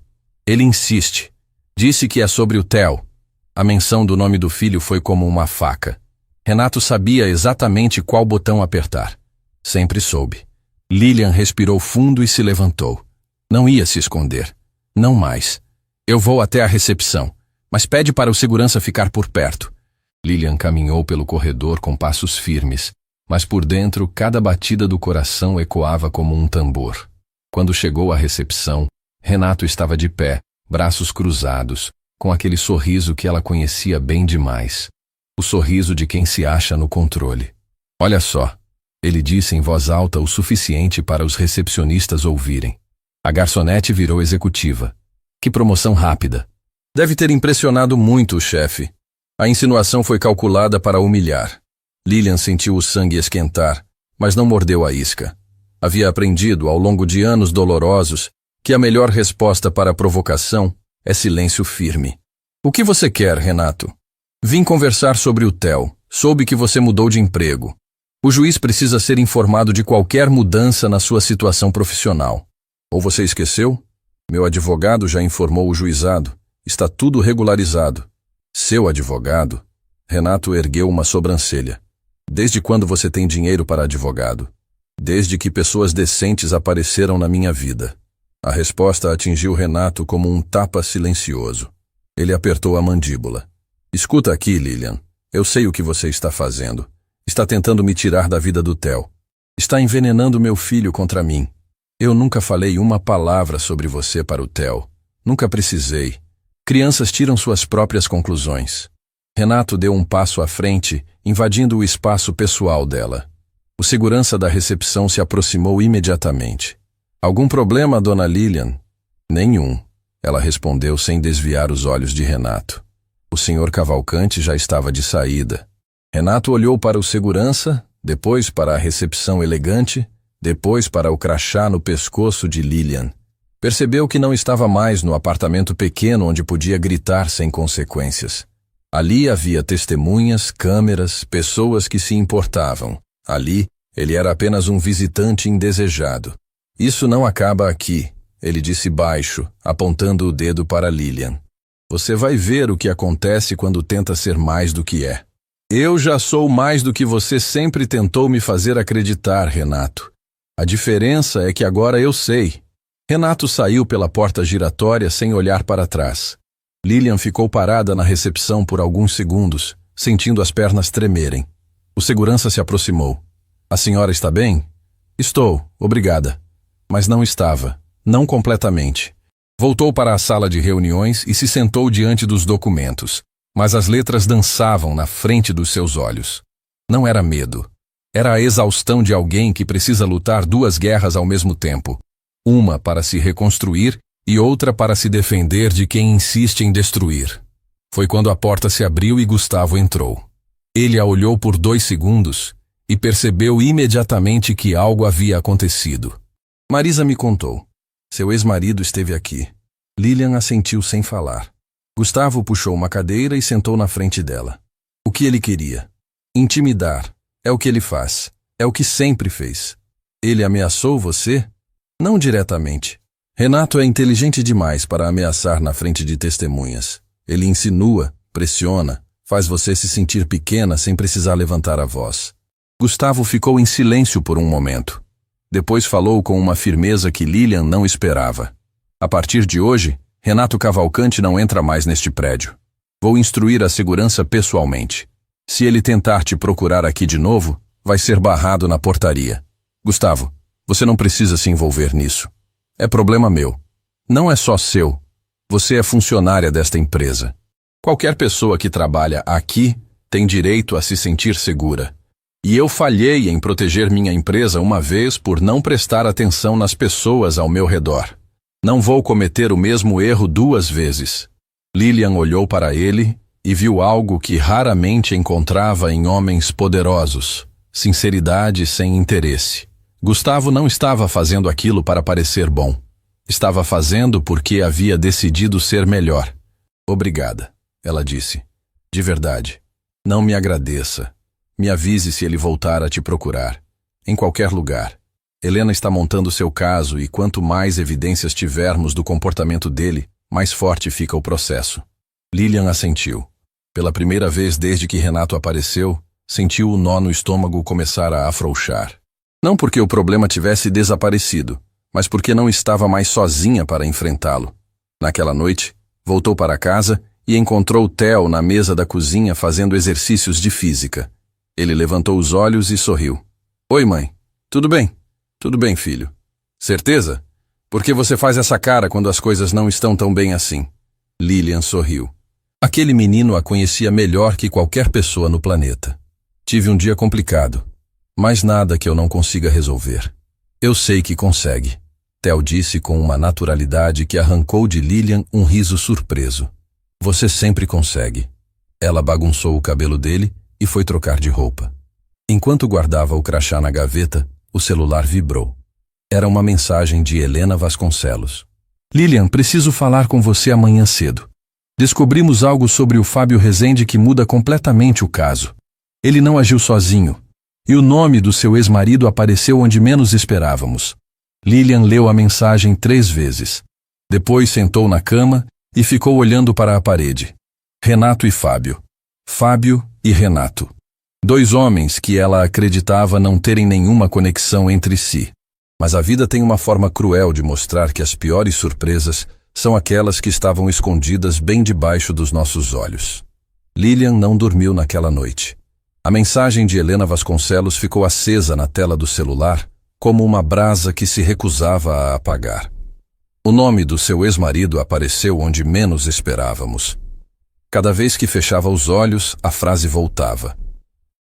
Ele insiste. Disse que é sobre o Theo. A menção do nome do filho foi como uma faca. Renato sabia exatamente qual botão apertar. Sempre soube. Lilian respirou fundo e se levantou. Não ia se esconder. Não mais. Eu vou até a recepção, mas pede para o segurança ficar por perto. Lilian caminhou pelo corredor com passos firmes, mas por dentro cada batida do coração ecoava como um tambor. Quando chegou à recepção, Renato estava de pé, braços cruzados, com aquele sorriso que ela conhecia bem demais. O sorriso de quem se acha no controle. Olha só, ele disse em voz alta o suficiente para os recepcionistas ouvirem. A garçonete virou executiva. Que promoção rápida. Deve ter impressionado muito o chefe. A insinuação foi calculada para humilhar. Lilian sentiu o sangue esquentar, mas não mordeu a isca. Havia aprendido, ao longo de anos dolorosos, que a melhor resposta para a provocação é silêncio firme. O que você quer, Renato? Vim conversar sobre o Theo. Soube que você mudou de emprego. O juiz precisa ser informado de qualquer mudança na sua situação profissional. Ou você esqueceu? Meu advogado já informou o juizado. Está tudo regularizado. Seu advogado? Renato ergueu uma sobrancelha. Desde quando você tem dinheiro para advogado? Desde que pessoas decentes apareceram na minha vida. A resposta atingiu Renato como um tapa silencioso. Ele apertou a mandíbula. Escuta aqui, Lilian. Eu sei o que você está fazendo. Está tentando me tirar da vida do Theo. Está envenenando meu filho contra mim. Eu nunca falei uma palavra sobre você para o Theo. Nunca precisei. Crianças tiram suas próprias conclusões. Renato deu um passo à frente, invadindo o espaço pessoal dela. O segurança da recepção se aproximou imediatamente. Algum problema, dona Lilian? Nenhum, ela respondeu sem desviar os olhos de Renato. O senhor Cavalcante já estava de saída. Renato olhou para o segurança, depois para a recepção elegante, depois para o crachá no pescoço de Lilian. Percebeu que não estava mais no apartamento pequeno onde podia gritar sem consequências. Ali havia testemunhas, câmeras, pessoas que se importavam. Ali, ele era apenas um visitante indesejado. Isso não acaba aqui, ele disse baixo, apontando o dedo para Lilian. Você vai ver o que acontece quando tenta ser mais do que é. Eu já sou mais do que você sempre tentou me fazer acreditar, Renato. A diferença é que agora eu sei. Renato saiu pela porta giratória sem olhar para trás. Lilian ficou parada na recepção por alguns segundos, sentindo as pernas tremerem. O segurança se aproximou. A senhora está bem? Estou, obrigada. Mas não estava, não completamente. Voltou para a sala de reuniões e se sentou diante dos documentos, mas as letras dançavam na frente dos seus olhos. Não era medo. Era a exaustão de alguém que precisa lutar duas guerras ao mesmo tempo. Uma para se reconstruir e outra para se defender de quem insiste em destruir. Foi quando a porta se abriu e Gustavo entrou. Ele a olhou por 2 segundos e percebeu imediatamente que algo havia acontecido. Marisa me contou. Seu ex-marido esteve aqui. Lilian assentiu sem falar. Gustavo puxou uma cadeira e sentou na frente dela. O que ele queria? Intimidar. É o que ele faz. É o que sempre fez. Ele ameaçou você? Não diretamente. Renato é inteligente demais para ameaçar na frente de testemunhas. Ele insinua, pressiona, faz você se sentir pequena sem precisar levantar a voz. Gustavo ficou em silêncio por um momento. Depois falou com uma firmeza que Lilian não esperava. A partir de hoje, Renato Cavalcante não entra mais neste prédio. Vou instruir a segurança pessoalmente. Se ele tentar te procurar aqui de novo, vai ser barrado na portaria. Gustavo, você não precisa se envolver nisso. É problema meu. Não é só seu. Você é funcionária desta empresa. Qualquer pessoa que trabalha aqui tem direito a se sentir segura. E eu falhei em proteger minha empresa uma vez por não prestar atenção nas pessoas ao meu redor. Não vou cometer o mesmo erro 2 vezes. Lilian olhou para ele e viu algo que raramente encontrava em homens poderosos: sinceridade sem interesse. Gustavo não estava fazendo aquilo para parecer bom. Estava fazendo porque havia decidido ser melhor. Obrigada, ela disse. De verdade. Não me agradeça. Me avise se ele voltar a te procurar. Em qualquer lugar. Helena está montando seu caso e quanto mais evidências tivermos do comportamento dele, mais forte fica o processo. Lilian assentiu. Pela primeira vez desde que Renato apareceu, sentiu o nó no estômago começar a afrouxar. Não porque o problema tivesse desaparecido, mas porque não estava mais sozinha para enfrentá-lo. Naquela noite, voltou para casa e encontrou Theo na mesa da cozinha fazendo exercícios de física. Ele levantou os olhos e sorriu. Oi, mãe. Tudo bem? Tudo bem, filho. Certeza? Por que você faz essa cara quando as coisas não estão tão bem assim? Lilian sorriu. Aquele menino a conhecia melhor que qualquer pessoa no planeta. Tive um dia complicado, mas nada que eu não consiga resolver. Eu sei que consegue. Theo disse com uma naturalidade que arrancou de Lilian um riso surpreso. Você sempre consegue. Ela bagunçou o cabelo dele e foi trocar de roupa. Enquanto guardava o crachá na gaveta, o celular vibrou. Era uma mensagem de Helena Vasconcelos. Lilian, preciso falar com você amanhã cedo. Descobrimos algo sobre o Fábio Rezende que muda completamente o caso. Ele não agiu sozinho. E o nome do seu ex-marido apareceu onde menos esperávamos. Lilian leu a mensagem 3 vezes. Depois sentou na cama e ficou olhando para a parede. Renato e Fábio. Fábio e Renato. Dois homens que ela acreditava não terem nenhuma conexão entre si. Mas a vida tem uma forma cruel de mostrar que as piores surpresas são aquelas que estavam escondidas bem debaixo dos nossos olhos. Lilian não dormiu naquela noite. A mensagem de Helena Vasconcelos ficou acesa na tela do celular, como uma brasa que se recusava a apagar. O nome do seu ex-marido apareceu onde menos esperávamos. Cada vez que fechava os olhos, a frase voltava.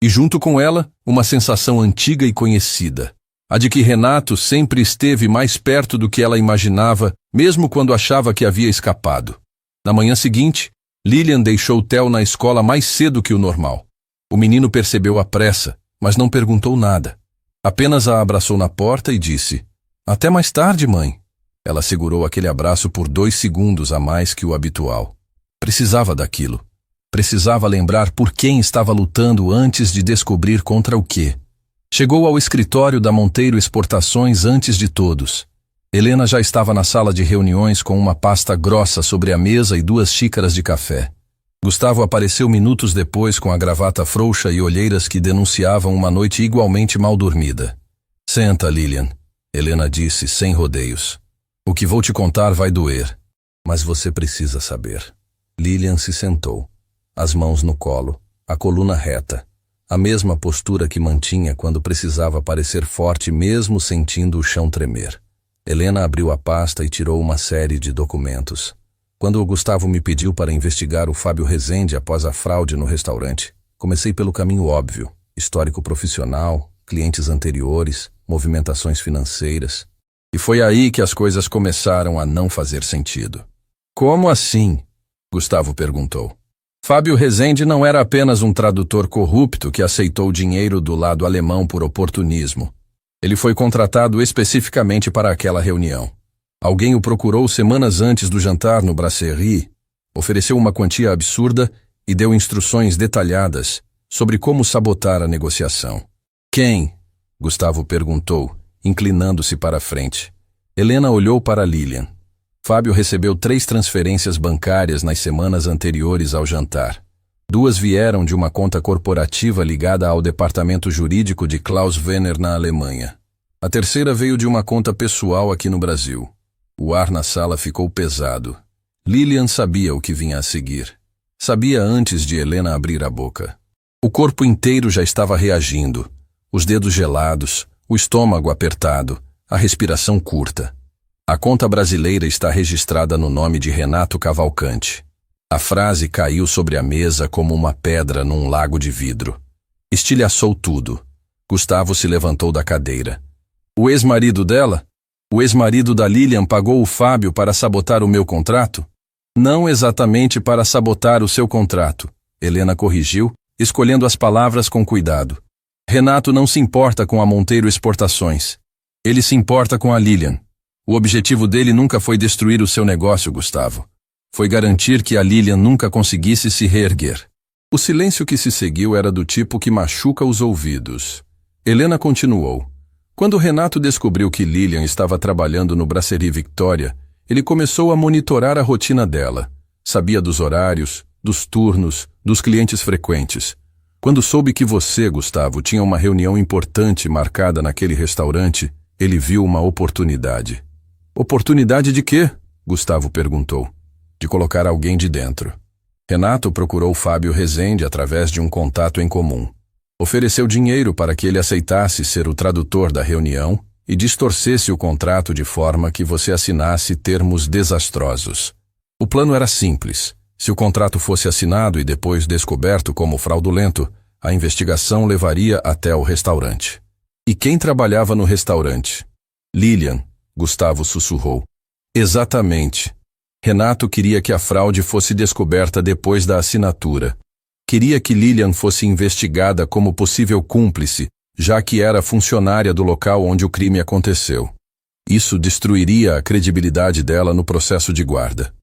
E junto com ela, uma sensação antiga e conhecida, a de que Renato sempre esteve mais perto do que ela imaginava, mesmo quando achava que havia escapado. Na manhã seguinte, Lilian deixou Theo na escola mais cedo que o normal. O menino percebeu a pressa, mas não perguntou nada. Apenas a abraçou na porta e disse: "Até mais tarde, mãe." Ela segurou aquele abraço por 2 segundos a mais que o habitual. Precisava daquilo. Precisava lembrar por quem estava lutando antes de descobrir contra o quê. Chegou ao escritório da Monteiro Exportações antes de todos. Helena já estava na sala de reuniões com uma pasta grossa sobre a mesa e 2 xícaras de café. Gustavo apareceu minutos depois com a gravata frouxa e olheiras que denunciavam uma noite igualmente mal dormida. "Senta, Lilian," Helena disse sem rodeios. "O que vou te contar vai doer, mas você precisa saber." Lilian se sentou, as mãos no colo, a coluna reta, a mesma postura que mantinha quando precisava parecer forte mesmo sentindo o chão tremer. Helena abriu a pasta e tirou uma série de documentos. "Quando o Gustavo me pediu para investigar o Fábio Rezende após a fraude no restaurante, comecei pelo caminho óbvio: histórico profissional, clientes anteriores, movimentações financeiras. E foi aí que as coisas começaram a não fazer sentido." "Como assim?" Gustavo perguntou. Fábio Rezende não era apenas um tradutor corrupto que aceitou dinheiro do lado alemão por oportunismo. Ele foi contratado especificamente para aquela reunião. Alguém o procurou semanas antes do jantar no Brasserie, ofereceu uma quantia absurda e deu instruções detalhadas sobre como sabotar a negociação. "Quem?" Gustavo perguntou, inclinando-se para a frente. Helena olhou para Lilian. Fábio recebeu 3 transferências bancárias nas semanas anteriores ao jantar. 2 vieram de uma conta corporativa ligada ao departamento jurídico de Klaus Wenner na Alemanha. A terceira veio de uma conta pessoal aqui no Brasil. O ar na sala ficou pesado. Lilian sabia o que vinha a seguir. Sabia antes de Helena abrir a boca. O corpo inteiro já estava reagindo. Os dedos gelados, o estômago apertado, a respiração curta. A conta brasileira está registrada no nome de Renato Cavalcante. A frase caiu sobre a mesa como uma pedra num lago de vidro. Estilhaçou tudo. Gustavo se levantou da cadeira. "O ex-marido dela? O ex-marido da Lilian pagou o Fábio para sabotar o meu contrato?" "Não exatamente para sabotar o seu contrato," Helena corrigiu, escolhendo as palavras com cuidado. "Renato não se importa com a Monteiro Exportações. Ele se importa com a Lilian. O objetivo dele nunca foi destruir o seu negócio, Gustavo. Foi garantir que a Lilian nunca conseguisse se reerguer." O silêncio que se seguiu era do tipo que machuca os ouvidos. Helena continuou. "Quando Renato descobriu que Lilian estava trabalhando no Brasserie Victoria, ele começou a monitorar a rotina dela. Sabia dos horários, dos turnos, dos clientes frequentes. Quando soube que você, Gustavo, tinha uma reunião importante marcada naquele restaurante, ele viu uma oportunidade." "Oportunidade de quê?" Gustavo perguntou. "De colocar alguém de dentro." Renato procurou Fábio Rezende através de um contato em comum. Ofereceu dinheiro para que ele aceitasse ser o tradutor da reunião e distorcesse o contrato de forma que você assinasse termos desastrosos. O plano era simples. Se o contrato fosse assinado e depois descoberto como fraudulento, a investigação levaria até o restaurante. "E quem trabalhava no restaurante?" "Lilian," Gustavo sussurrou. "Exatamente. Renato queria que a fraude fosse descoberta depois da assinatura. Queria que Lilian fosse investigada como possível cúmplice, já que era funcionária do local onde o crime aconteceu. Isso destruiria a credibilidade dela no processo de guarda.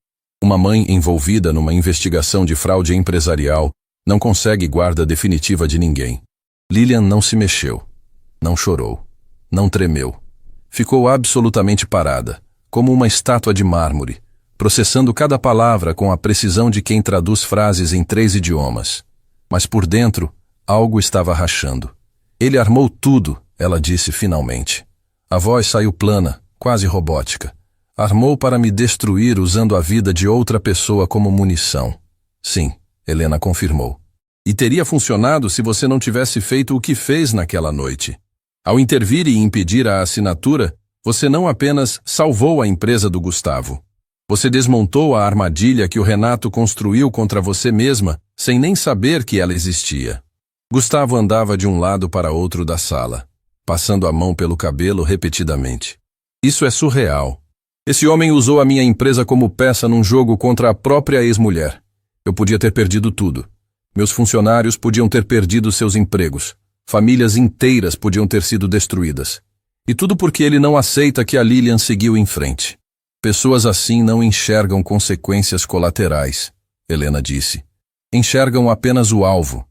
Uma mãe envolvida numa investigação de fraude empresarial não consegue guarda definitiva de ninguém." Lilian não se mexeu. Não chorou. Não tremeu. Ficou absolutamente parada, como uma estátua de mármore, processando cada palavra com a precisão de quem traduz frases em 3 idiomas. Mas por dentro, algo estava rachando. Ele armou tudo, ela disse finalmente. A voz saiu plana, quase robótica. Armou para me destruir usando a vida de outra pessoa como munição. Sim, Helena confirmou. E teria funcionado se você não tivesse feito o que fez naquela noite. Ao intervir e impedir a assinatura, você não apenas salvou a empresa do Gustavo. Você desmontou a armadilha que o Renato construiu contra você mesma, sem nem saber que ela existia. Gustavo andava de um lado para outro da sala, passando a mão pelo cabelo repetidamente. Isso é surreal. Esse homem usou a minha empresa como peça num jogo contra a própria ex-mulher. Eu podia ter perdido tudo. Meus funcionários podiam ter perdido seus empregos. Famílias inteiras podiam ter sido destruídas. E tudo porque ele não aceita que a Lilian seguiu em frente. Pessoas assim não enxergam consequências colaterais, Helena disse. Enxergam apenas o alvo.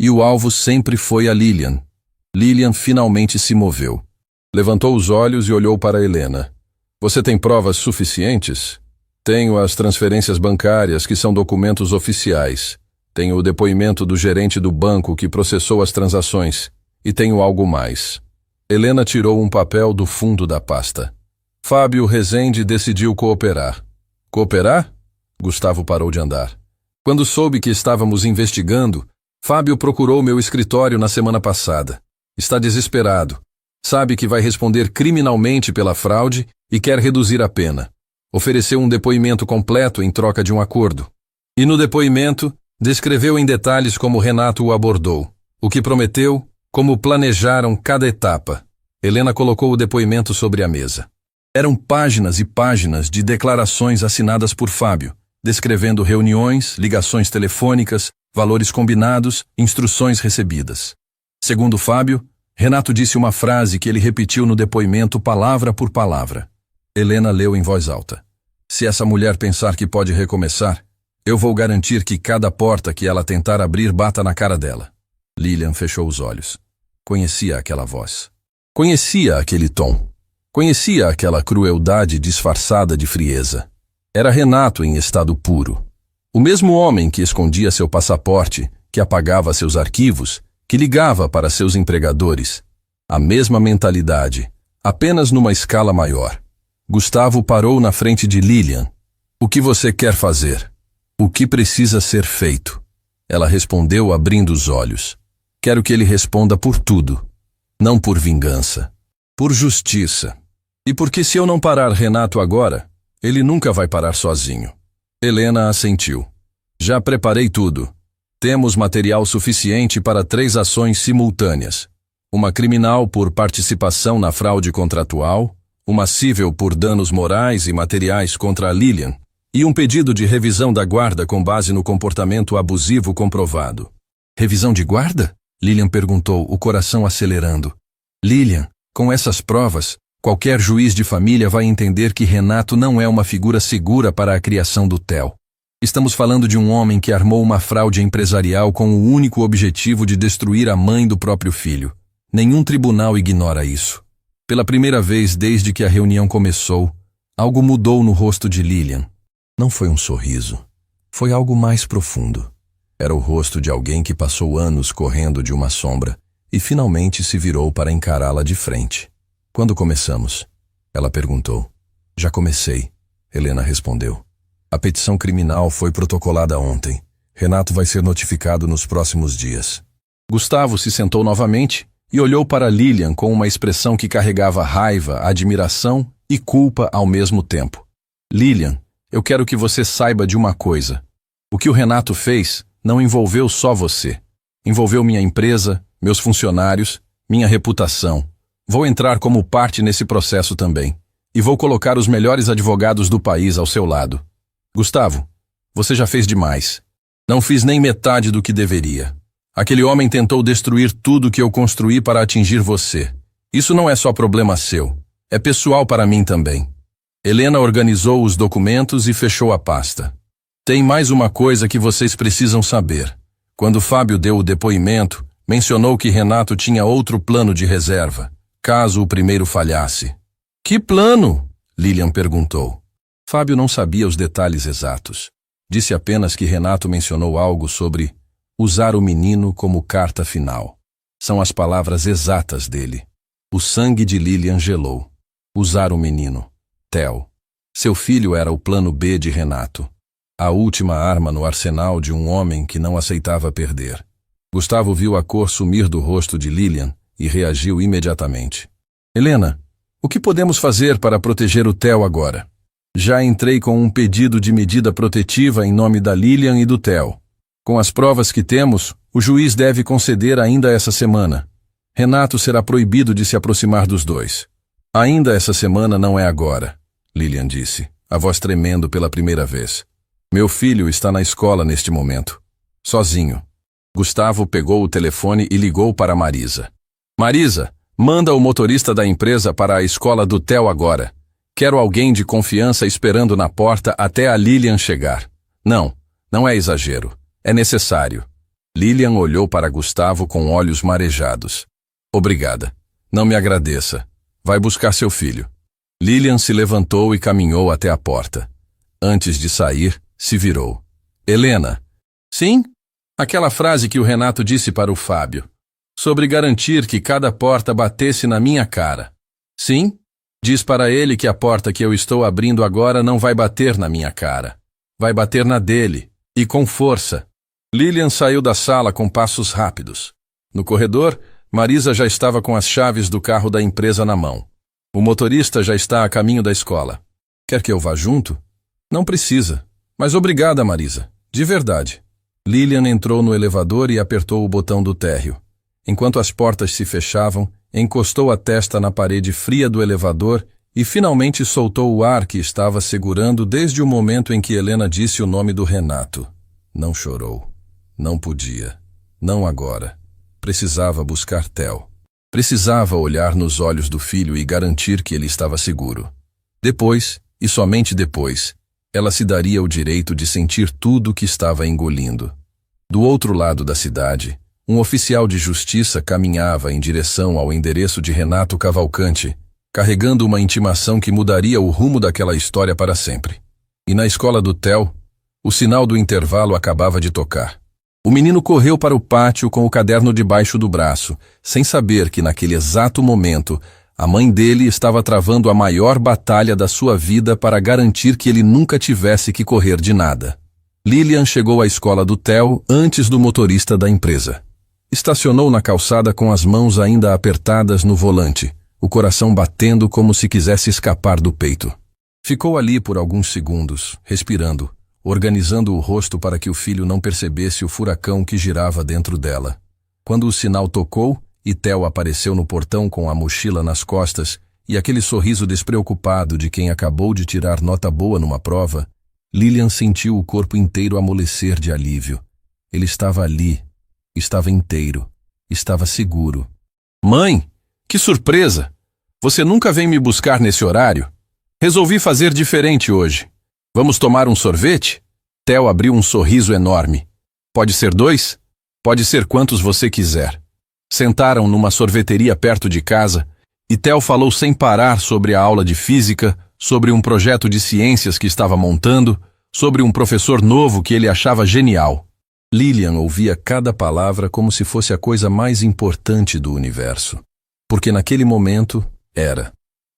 E o alvo sempre foi a Lilian. Lilian finalmente se moveu. Levantou os olhos e olhou para Helena. Você tem provas suficientes? Tenho as transferências bancárias, que são documentos oficiais. Tenho o depoimento do gerente do banco que processou as transações. E tenho algo mais. Helena tirou um papel do fundo da pasta. Fábio Rezende decidiu cooperar. Cooperar? Gustavo parou de andar. Quando soube que estávamos investigando, Fábio procurou meu escritório na semana passada. Está desesperado. Sabe que vai responder criminalmente pela fraude e quer reduzir a pena. Ofereceu um depoimento completo em troca de um acordo. E no depoimento, descreveu em detalhes como Renato o abordou, o que prometeu, como planejaram cada etapa. Helena colocou o depoimento sobre a mesa. Eram páginas e páginas de declarações assinadas por Fábio, descrevendo reuniões, ligações telefônicas, valores combinados, instruções recebidas. Segundo Fábio, Renato disse uma frase que ele repetiu no depoimento palavra por palavra. Helena leu em voz alta. Se essa mulher pensar que pode recomeçar, eu vou garantir que cada porta que ela tentar abrir bata na cara dela. Lilian fechou os olhos. Conhecia aquela voz. Conhecia aquele tom. Conhecia aquela crueldade disfarçada de frieza. Era Renato em estado puro. O mesmo homem que escondia seu passaporte, que apagava seus arquivos, que ligava para seus empregadores. A mesma mentalidade, apenas numa escala maior. Gustavo parou na frente de Lilian. O que você quer fazer? O que precisa ser feito? Ela respondeu abrindo os olhos. Quero que ele responda por tudo. Não por vingança. Por justiça. E porque se eu não parar Renato agora, ele nunca vai parar sozinho. Helena assentiu. Já preparei tudo. Temos material suficiente para 3 ações simultâneas. Uma criminal por participação na fraude contratual, uma cível por danos morais e materiais contra a Lilian, e um pedido de revisão da guarda com base no comportamento abusivo comprovado. Revisão de guarda? Lilian perguntou, o coração acelerando. Lilian, com essas provas, qualquer juiz de família vai entender que Renato não é uma figura segura para a criação do Theo. Estamos falando de um homem que armou uma fraude empresarial com o único objetivo de destruir a mãe do próprio filho. Nenhum tribunal ignora isso. Pela primeira vez desde que a reunião começou, algo mudou no rosto de Lilian. Não foi um sorriso. Foi algo mais profundo. Era o rosto de alguém que passou anos correndo de uma sombra e finalmente se virou para encará-la de frente. Quando começamos? Ela perguntou. Já comecei, Helena respondeu. A petição criminal foi protocolada ontem. Renato vai ser notificado nos próximos dias. Gustavo se sentou novamente e olhou para Lilian com uma expressão que carregava raiva, admiração e culpa ao mesmo tempo. Lilian, eu quero que você saiba de uma coisa. O que o Renato fez não envolveu só você. Envolveu minha empresa, meus funcionários, minha reputação. Vou entrar como parte nesse processo também. E vou colocar os melhores advogados do país ao seu lado. Gustavo, você já fez demais. Não fiz nem metade do que deveria. Aquele homem tentou destruir tudo que eu construí para atingir você. Isso não é só problema seu. É pessoal para mim também. Helena organizou os documentos e fechou a pasta. Tem mais uma coisa que vocês precisam saber. Quando Fábio deu o depoimento, mencionou que Renato tinha outro plano de reserva, caso o primeiro falhasse. Que plano? Lilian perguntou. Fábio não sabia os detalhes exatos. Disse apenas que Renato mencionou algo sobre usar o menino como carta final. São as palavras exatas dele. O sangue de Lilian gelou. Usar o menino. Theo. Seu filho era o plano B de Renato. A última arma no arsenal de um homem que não aceitava perder. Gustavo viu a cor sumir do rosto de Lilian e reagiu imediatamente. Helena, o que podemos fazer para proteger o Theo agora? Já entrei com um pedido de medida protetiva em nome da Lilian e do Theo. Com as provas que temos, o juiz deve conceder ainda essa semana. Renato será proibido de se aproximar dos dois. Ainda essa semana não é agora, Lilian disse, a voz tremendo pela primeira vez. Meu filho está na escola neste momento. Sozinho. Gustavo pegou o telefone e ligou para Marisa. Marisa, manda o motorista da empresa para a escola do Theo agora. Quero alguém de confiança esperando na porta até a Lilian chegar. Não é exagero. É necessário. Lilian olhou para Gustavo com olhos marejados. Obrigada. Não me agradeça. Vai buscar seu filho. Lilian se levantou e caminhou até a porta. Antes de sair, se virou. Helena. Sim? Aquela frase que o Renato disse para o Fábio. Sobre garantir que cada porta batesse na minha cara. Sim? Diz para ele que a porta que eu estou abrindo agora não vai bater na minha cara. Vai bater na dele. E com força. Lilian saiu da sala com passos rápidos. No corredor, Marisa já estava com as chaves do carro da empresa na mão. O motorista já está a caminho da escola. Quer que eu vá junto? Não precisa. Mas obrigada, Marisa. De verdade. Lilian entrou no elevador e apertou o botão do térreo. Enquanto as portas se fechavam, encostou a testa na parede fria do elevador e finalmente soltou o ar que estava segurando desde o momento em que Helena disse o nome do Renato. Não chorou. Não podia. Não agora. Precisava buscar Theo. Precisava olhar nos olhos do filho e garantir que ele estava seguro. Depois, e somente depois, ela se daria o direito de sentir tudo o que estava engolindo. Do outro lado da cidade, um oficial de justiça caminhava em direção ao endereço de Renato Cavalcante, carregando uma intimação que mudaria o rumo daquela história para sempre. E na escola do Theo, o sinal do intervalo acabava de tocar. O menino correu para o pátio com o caderno debaixo do braço, sem saber que naquele exato momento a mãe dele estava travando a maior batalha da sua vida para garantir que ele nunca tivesse que correr de nada. Lilian chegou à escola do Theo antes do motorista da empresa. Estacionou na calçada com as mãos ainda apertadas no volante, o coração batendo como se quisesse escapar do peito. Ficou ali por alguns segundos, respirando, organizando o rosto para que o filho não percebesse o furacão que girava dentro dela. Quando o sinal tocou e Theo apareceu no portão com a mochila nas costas e aquele sorriso despreocupado de quem acabou de tirar nota boa numa prova, Lilian sentiu o corpo inteiro amolecer de alívio. Ele estava ali. Estava inteiro. Estava seguro. Mãe, que surpresa! Você nunca vem me buscar nesse horário? Resolvi fazer diferente hoje. Vamos tomar um sorvete? Theo abriu um sorriso enorme. Pode ser 2? Pode ser quantos você quiser. Sentaram numa sorveteria perto de casa e Theo falou sem parar sobre a aula de física, sobre um projeto de ciências que estava montando, sobre um professor novo que ele achava genial. Lilian ouvia cada palavra como se fosse a coisa mais importante do universo. Porque naquele momento, era.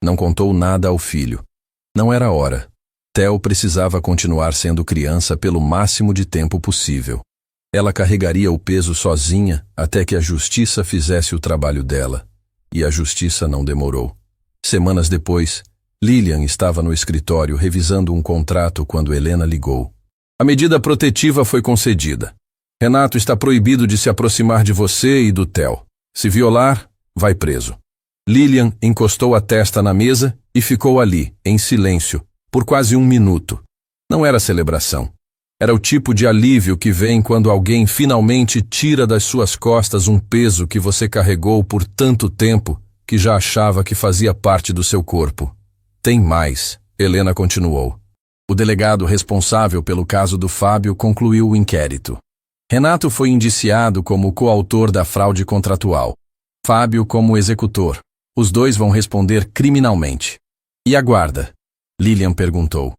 Não contou nada ao filho. Não era hora. Theo precisava continuar sendo criança pelo máximo de tempo possível. Ela carregaria o peso sozinha até que a justiça fizesse o trabalho dela. E a justiça não demorou. Semanas depois, Lilian estava no escritório revisando um contrato quando Helena ligou. A medida protetiva foi concedida. Renato está proibido de se aproximar de você e do Theo. Se violar, vai preso. Lilian encostou a testa na mesa e ficou ali, em silêncio, por quase 1 minuto. Não era celebração. Era o tipo de alívio que vem quando alguém finalmente tira das suas costas um peso que você carregou por tanto tempo que já achava que fazia parte do seu corpo. Tem mais, Helena continuou. O delegado responsável pelo caso do Fábio concluiu o inquérito. Renato foi indiciado como coautor da fraude contratual. Fábio como executor. Os dois vão responder criminalmente. E a guarda? Lilian perguntou.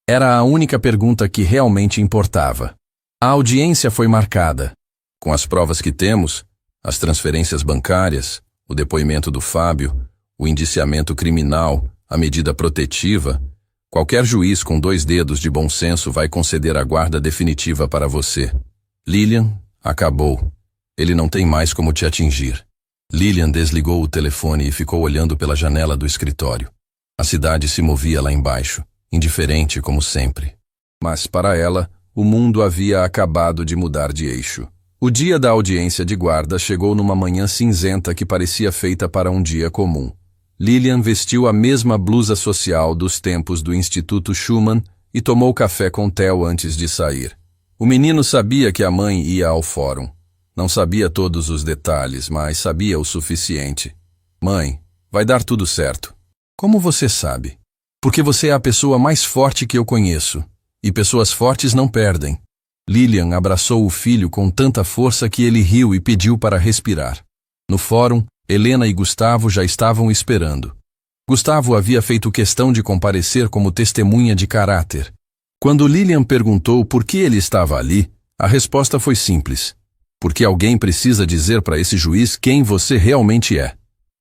Era a única pergunta que realmente importava. A audiência foi marcada. Com as provas que temos, as transferências bancárias, o depoimento do Fábio, o indiciamento criminal, a medida protetiva, qualquer juiz com 2 dedos de bom senso vai conceder a guarda definitiva para você. Lilian, acabou. Ele não tem mais como te atingir. Lilian desligou o telefone e ficou olhando pela janela do escritório. A cidade se movia lá embaixo, indiferente como sempre. Mas para ela, o mundo havia acabado de mudar de eixo. O dia da audiência de guarda chegou numa manhã cinzenta que parecia feita para um dia comum. Lilian vestiu a mesma blusa social dos tempos do Instituto Schumann e tomou café com Theo antes de sair. O menino sabia que a mãe ia ao fórum. Não sabia todos os detalhes, mas sabia o suficiente. Mãe, vai dar tudo certo. Como você sabe? Porque você é a pessoa mais forte que eu conheço. E pessoas fortes não perdem. Lilian abraçou o filho com tanta força que ele riu e pediu para respirar. No fórum, Helena e Gustavo já estavam esperando. Gustavo havia feito questão de comparecer como testemunha de caráter. Quando Lilian perguntou por que ele estava ali, a resposta foi simples. Porque alguém precisa dizer para esse juiz quem você realmente é.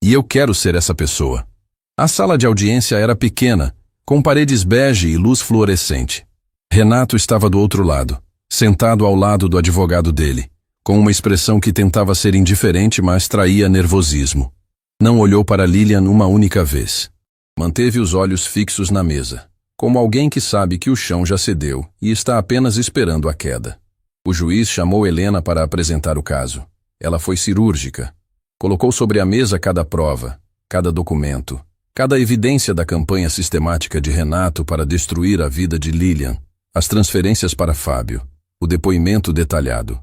E eu quero ser essa pessoa. A sala de audiência era pequena, com paredes bege e luz fluorescente. Renato estava do outro lado, sentado ao lado do advogado dele, com uma expressão que tentava ser indiferente, mas traía nervosismo. Não olhou para Lilian uma única vez. Manteve os olhos fixos na mesa, como alguém que sabe que o chão já cedeu e está apenas esperando a queda. O juiz chamou Helena para apresentar o caso. Ela foi cirúrgica. Colocou sobre a mesa cada prova, cada documento, cada evidência da campanha sistemática de Renato para destruir a vida de Lilian, as transferências para Fábio, o depoimento detalhado,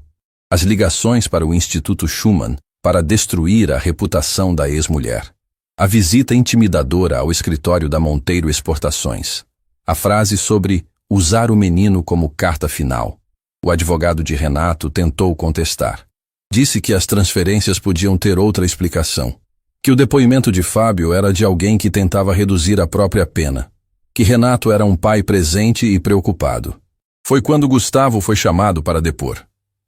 as ligações para o Instituto Schumann para destruir a reputação da ex-mulher, a visita intimidadora ao escritório da Monteiro Exportações, a frase sobre usar o menino como carta final. O advogado de Renato tentou contestar. Disse que as transferências podiam ter outra explicação, que o depoimento de Fábio era de alguém que tentava reduzir a própria pena, que Renato era um pai presente e preocupado. Foi quando Gustavo foi chamado para depor.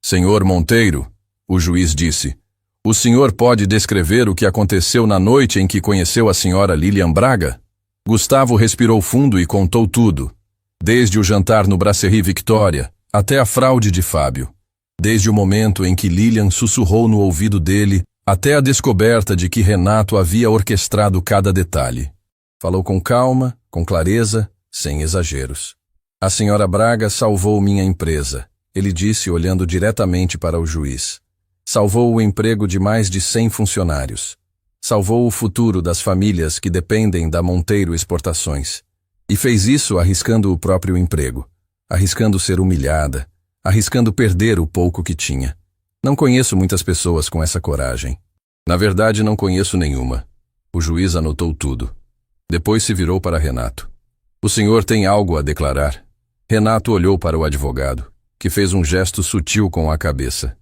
Senhor Monteiro, o juiz disse, o senhor pode descrever o que aconteceu na noite em que conheceu a senhora Lilian Braga? Gustavo respirou fundo e contou tudo, desde o jantar no Brasserie Victoria, até a fraude de Fábio, desde o momento em que Lilian sussurrou no ouvido dele, até a descoberta de que Renato havia orquestrado cada detalhe. Falou com calma, com clareza, sem exageros. A senhora Braga salvou minha empresa, ele disse olhando diretamente para o juiz. Salvou o emprego de mais de 100 funcionários. Salvou o futuro das famílias que dependem da Monteiro Exportações. E fez isso arriscando o próprio emprego. Arriscando ser humilhada, arriscando perder o pouco que tinha. Não conheço muitas pessoas com essa coragem. Na verdade, não conheço nenhuma. O juiz anotou tudo. Depois se virou para Renato. O senhor tem algo a declarar? Renato olhou para o advogado, que fez um gesto sutil com a cabeça.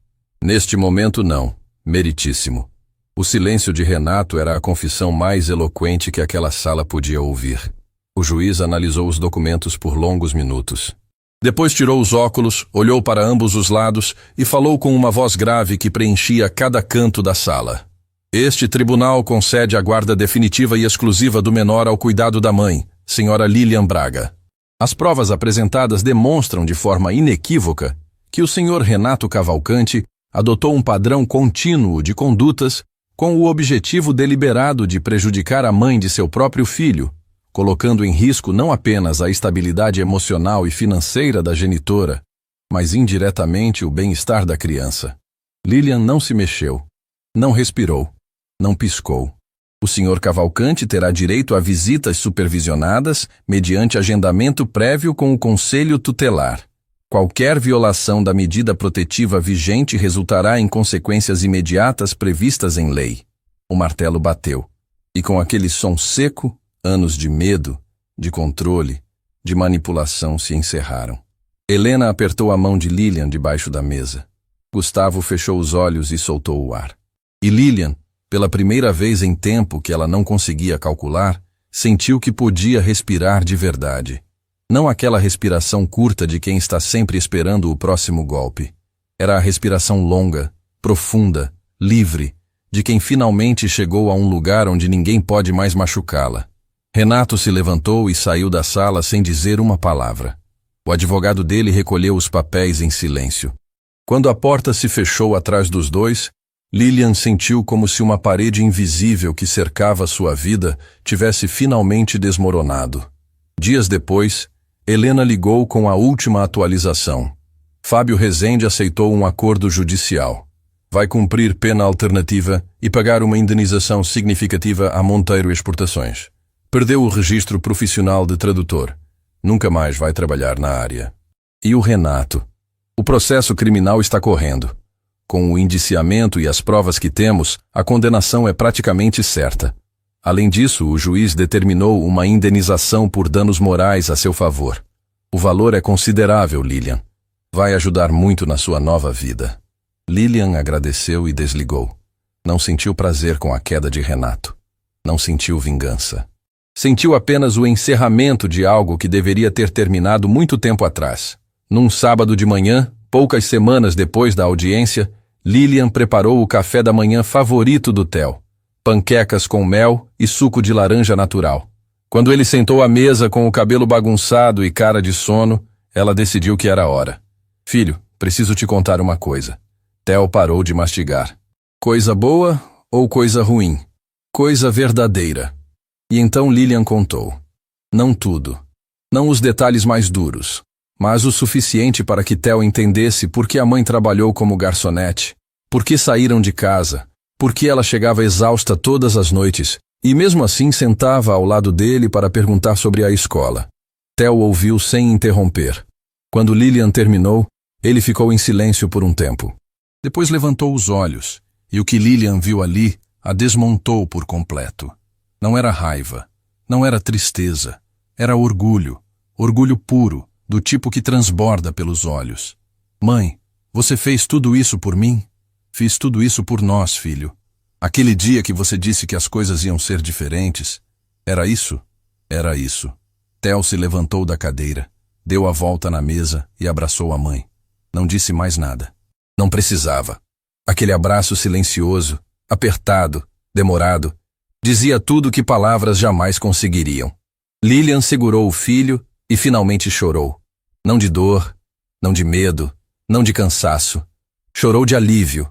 Neste momento não, meritíssimo. O silêncio de Renato era a confissão mais eloquente que aquela sala podia ouvir. O juiz analisou os documentos por longos minutos. Depois tirou os óculos, olhou para ambos os lados e falou com uma voz grave que preenchia cada canto da sala. Este tribunal concede a guarda definitiva e exclusiva do menor ao cuidado da mãe, senhora Lilian Braga. As provas apresentadas demonstram de forma inequívoca que o senhor Renato Cavalcante adotou um padrão contínuo de condutas com o objetivo deliberado de prejudicar a mãe de seu próprio filho, colocando em risco não apenas a estabilidade emocional e financeira da genitora, mas indiretamente o bem-estar da criança. Lilian não se mexeu, não respirou, não piscou. O senhor Cavalcante terá direito a visitas supervisionadas mediante agendamento prévio com o conselho tutelar. Qualquer violação da medida protetiva vigente resultará em consequências imediatas previstas em lei. O martelo bateu, e com aquele som seco, anos de medo, de controle, de manipulação se encerraram. Helena apertou a mão de Lilian debaixo da mesa. Gustavo fechou os olhos e soltou o ar. E Lilian, pela primeira vez em tempo que ela não conseguia calcular, sentiu que podia respirar de verdade. Não aquela respiração curta de quem está sempre esperando o próximo golpe. Era a respiração longa, profunda, livre, de quem finalmente chegou a um lugar onde ninguém pode mais machucá-la. Renato se levantou e saiu da sala sem dizer uma palavra. O advogado dele recolheu os papéis em silêncio. Quando a porta se fechou atrás dos dois, Lilian sentiu como se uma parede invisível que cercava sua vida tivesse finalmente desmoronado. Dias depois, Helena ligou com a última atualização. Fábio Rezende aceitou um acordo judicial. Vai cumprir pena alternativa e pagar uma indenização significativa a Monteiro Exportações. Perdeu o registro profissional de tradutor. Nunca mais vai trabalhar na área. E o Renato? O processo criminal está correndo. Com o indiciamento e as provas que temos, a condenação é praticamente certa. Além disso, o juiz determinou uma indenização por danos morais a seu favor. O valor é considerável, Lilian. Vai ajudar muito na sua nova vida. Lilian agradeceu e desligou. Não sentiu prazer com a queda de Renato. Não sentiu vingança. Sentiu apenas o encerramento de algo que deveria ter terminado muito tempo atrás. Num sábado de manhã, poucas semanas depois da audiência, Lilian preparou o café da manhã favorito do Theo. Panquecas com mel e suco de laranja natural. Quando ele sentou à mesa com o cabelo bagunçado e cara de sono, ela decidiu que era hora. Filho, preciso te contar uma coisa. Theo parou de mastigar. Coisa boa ou coisa ruim? Coisa verdadeira. E então Lilian contou. Não tudo. Não os detalhes mais duros. Mas o suficiente para que Theo entendesse por que a mãe trabalhou como garçonete, por que saíram de casa, por que ela chegava exausta todas as noites, e mesmo assim sentava ao lado dele para perguntar sobre a escola. Theo ouviu sem interromper. Quando Lilian terminou, ele ficou em silêncio por um tempo. Depois levantou os olhos, e o que Lilian viu ali a desmontou por completo. Não era raiva, não era tristeza, era orgulho, orgulho puro, do tipo que transborda pelos olhos. Mãe, você fez tudo isso por mim? Fiz tudo isso por nós, filho. Aquele dia que você disse que as coisas iam ser diferentes, era isso? Era isso. Theo se levantou da cadeira, deu a volta na mesa e abraçou a mãe. Não disse mais nada. Não precisava. Aquele abraço silencioso, apertado, demorado, dizia tudo que palavras jamais conseguiriam. Lilian segurou o filho e finalmente chorou. Não de dor, não de medo, não de cansaço. Chorou de alívio.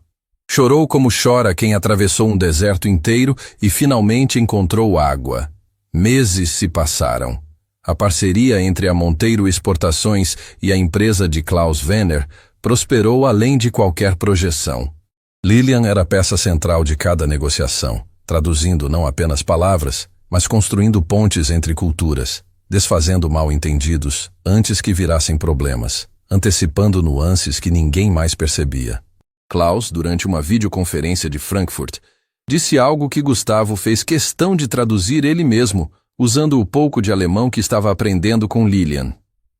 Chorou como chora quem atravessou um deserto inteiro e finalmente encontrou água. Meses se passaram. A parceria entre a Monteiro Exportações e a empresa de Klaus Wenner prosperou além de qualquer projeção. Lilian era a peça central de cada negociação, traduzindo não apenas palavras, mas construindo pontes entre culturas, desfazendo mal-entendidos antes que virassem problemas, antecipando nuances que ninguém mais percebia. Klaus, durante uma videoconferência de Frankfurt, disse algo que Gustavo fez questão de traduzir ele mesmo, usando o pouco de alemão que estava aprendendo com Lilian.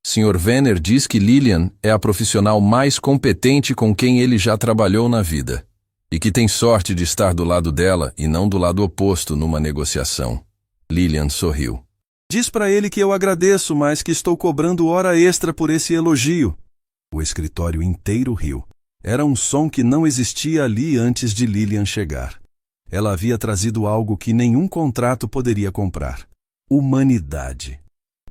Sr. Wenner diz que Lilian é a profissional mais competente com quem ele já trabalhou na vida, e que tem sorte de estar do lado dela e não do lado oposto numa negociação. Lilian sorriu. Diz para ele que eu agradeço, mas que estou cobrando hora extra por esse elogio. O escritório inteiro riu. Era um som que não existia ali antes de Lilian chegar. Ela havia trazido algo que nenhum contrato poderia comprar. Humanidade.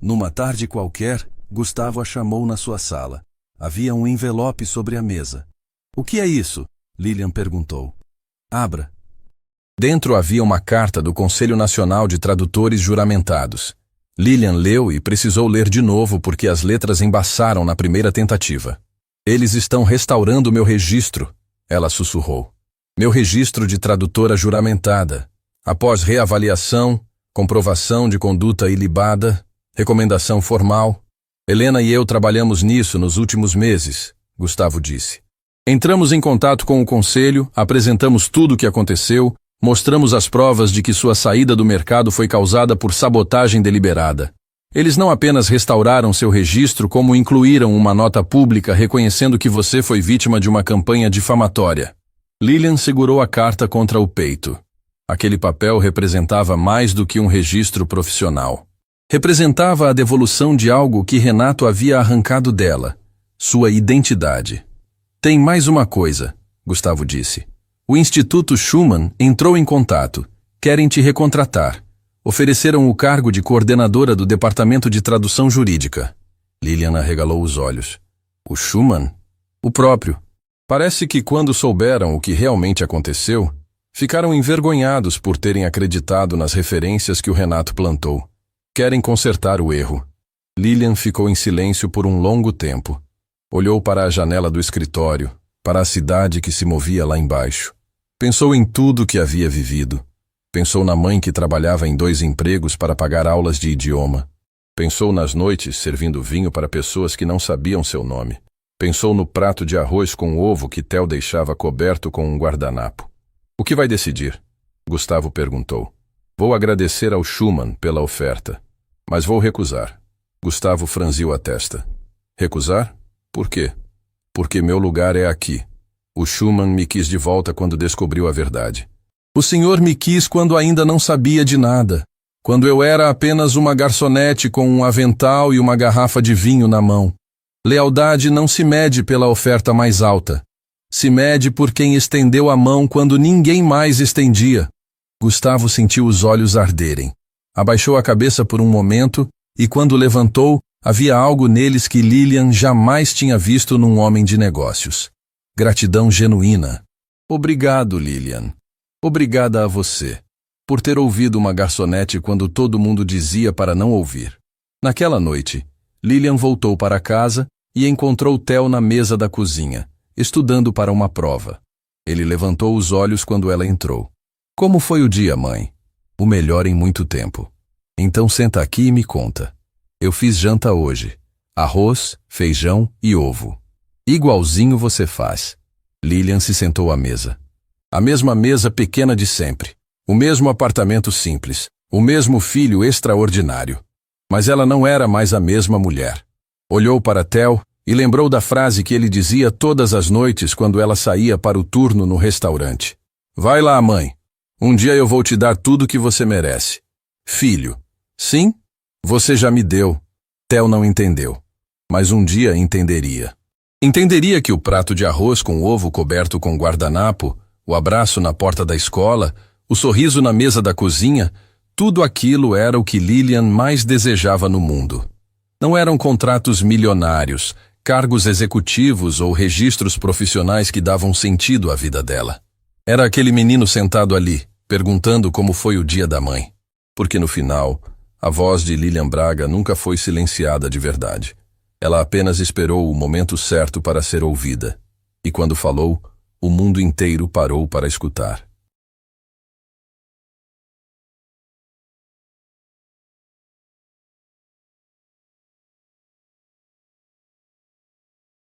Numa tarde qualquer, Gustavo a chamou na sua sala. Havia um envelope sobre a mesa. O que é isso? Lilian perguntou. Abra. Dentro havia uma carta do Conselho Nacional de Tradutores Juramentados. Lilian leu e precisou ler de novo porque as letras embaçaram na primeira tentativa. Eles estão restaurando meu registro, ela sussurrou. Meu registro de tradutora juramentada. Após reavaliação, comprovação de conduta ilibada, recomendação formal. Helena e eu trabalhamos nisso nos últimos meses, Gustavo disse. Entramos em contato com o conselho, apresentamos tudo o que aconteceu, mostramos as provas de que sua saída do mercado foi causada por sabotagem deliberada. Eles não apenas restauraram seu registro, como incluíram uma nota pública reconhecendo que você foi vítima de uma campanha difamatória. Lilian segurou a carta contra o peito. Aquele papel representava mais do que um registro profissional. Representava a devolução de algo que Renato havia arrancado dela, sua identidade. Tem mais uma coisa, Gustavo disse. O Instituto Schumann entrou em contato. Querem te recontratar. Ofereceram o cargo de coordenadora do Departamento de Tradução Jurídica. Lilian arregalou os olhos. O Schumann? O próprio. Parece que quando souberam o que realmente aconteceu, ficaram envergonhados por terem acreditado nas referências que o Renato plantou. Querem consertar o erro. Lilian ficou em silêncio por um longo tempo. Olhou para a janela do escritório, para a cidade que se movia lá embaixo. Pensou em tudo que havia vivido. Pensou na mãe que trabalhava em 2 empregos para pagar aulas de idioma. Pensou nas noites servindo vinho para pessoas que não sabiam seu nome. Pensou no prato de arroz com ovo que Theo deixava coberto com um guardanapo. O que vai decidir? Gustavo perguntou. Vou agradecer ao Schumann pela oferta, mas vou recusar. Gustavo franziu a testa. Recusar? Por quê? Porque meu lugar é aqui. O Schumann me quis de volta quando descobriu a verdade. O senhor me quis quando ainda não sabia de nada. Quando eu era apenas uma garçonete com um avental e uma garrafa de vinho na mão. Lealdade não se mede pela oferta mais alta. Se mede por quem estendeu a mão quando ninguém mais estendia. Gustavo sentiu os olhos arderem. Abaixou a cabeça por um momento e quando levantou, havia algo neles que Lilian jamais tinha visto num homem de negócios. Gratidão genuína. Obrigado, Lilian. Obrigada a você, por ter ouvido uma garçonete quando todo mundo dizia para não ouvir. Naquela noite, Lilian voltou para casa e encontrou Theo na mesa da cozinha, estudando para uma prova. Ele levantou os olhos quando ela entrou. Como foi o dia, mãe? O melhor em muito tempo. Então senta aqui e me conta. Eu fiz janta hoje. Arroz, feijão e ovo. Igualzinho você faz. Lilian se sentou à mesa. A mesma mesa pequena de sempre. O mesmo apartamento simples. O mesmo filho extraordinário. Mas ela não era mais a mesma mulher. Olhou para Theo e lembrou da frase que ele dizia todas as noites quando ela saía para o turno no restaurante. Vai lá, mãe. Um dia eu vou te dar tudo que você merece. Filho. Sim? Você já me deu. Theo não entendeu. Mas um dia entenderia. Entenderia que o prato de arroz com ovo coberto com guardanapo, o abraço na porta da escola, o sorriso na mesa da cozinha, tudo aquilo era o que Lilian mais desejava no mundo. Não eram contratos milionários, cargos executivos ou registros profissionais que davam sentido à vida dela. Era aquele menino sentado ali, perguntando como foi o dia da mãe. Porque no final, a voz de Lilian Braga nunca foi silenciada de verdade. Ela apenas esperou o momento certo para ser ouvida. E quando falou, o mundo inteiro parou para escutar.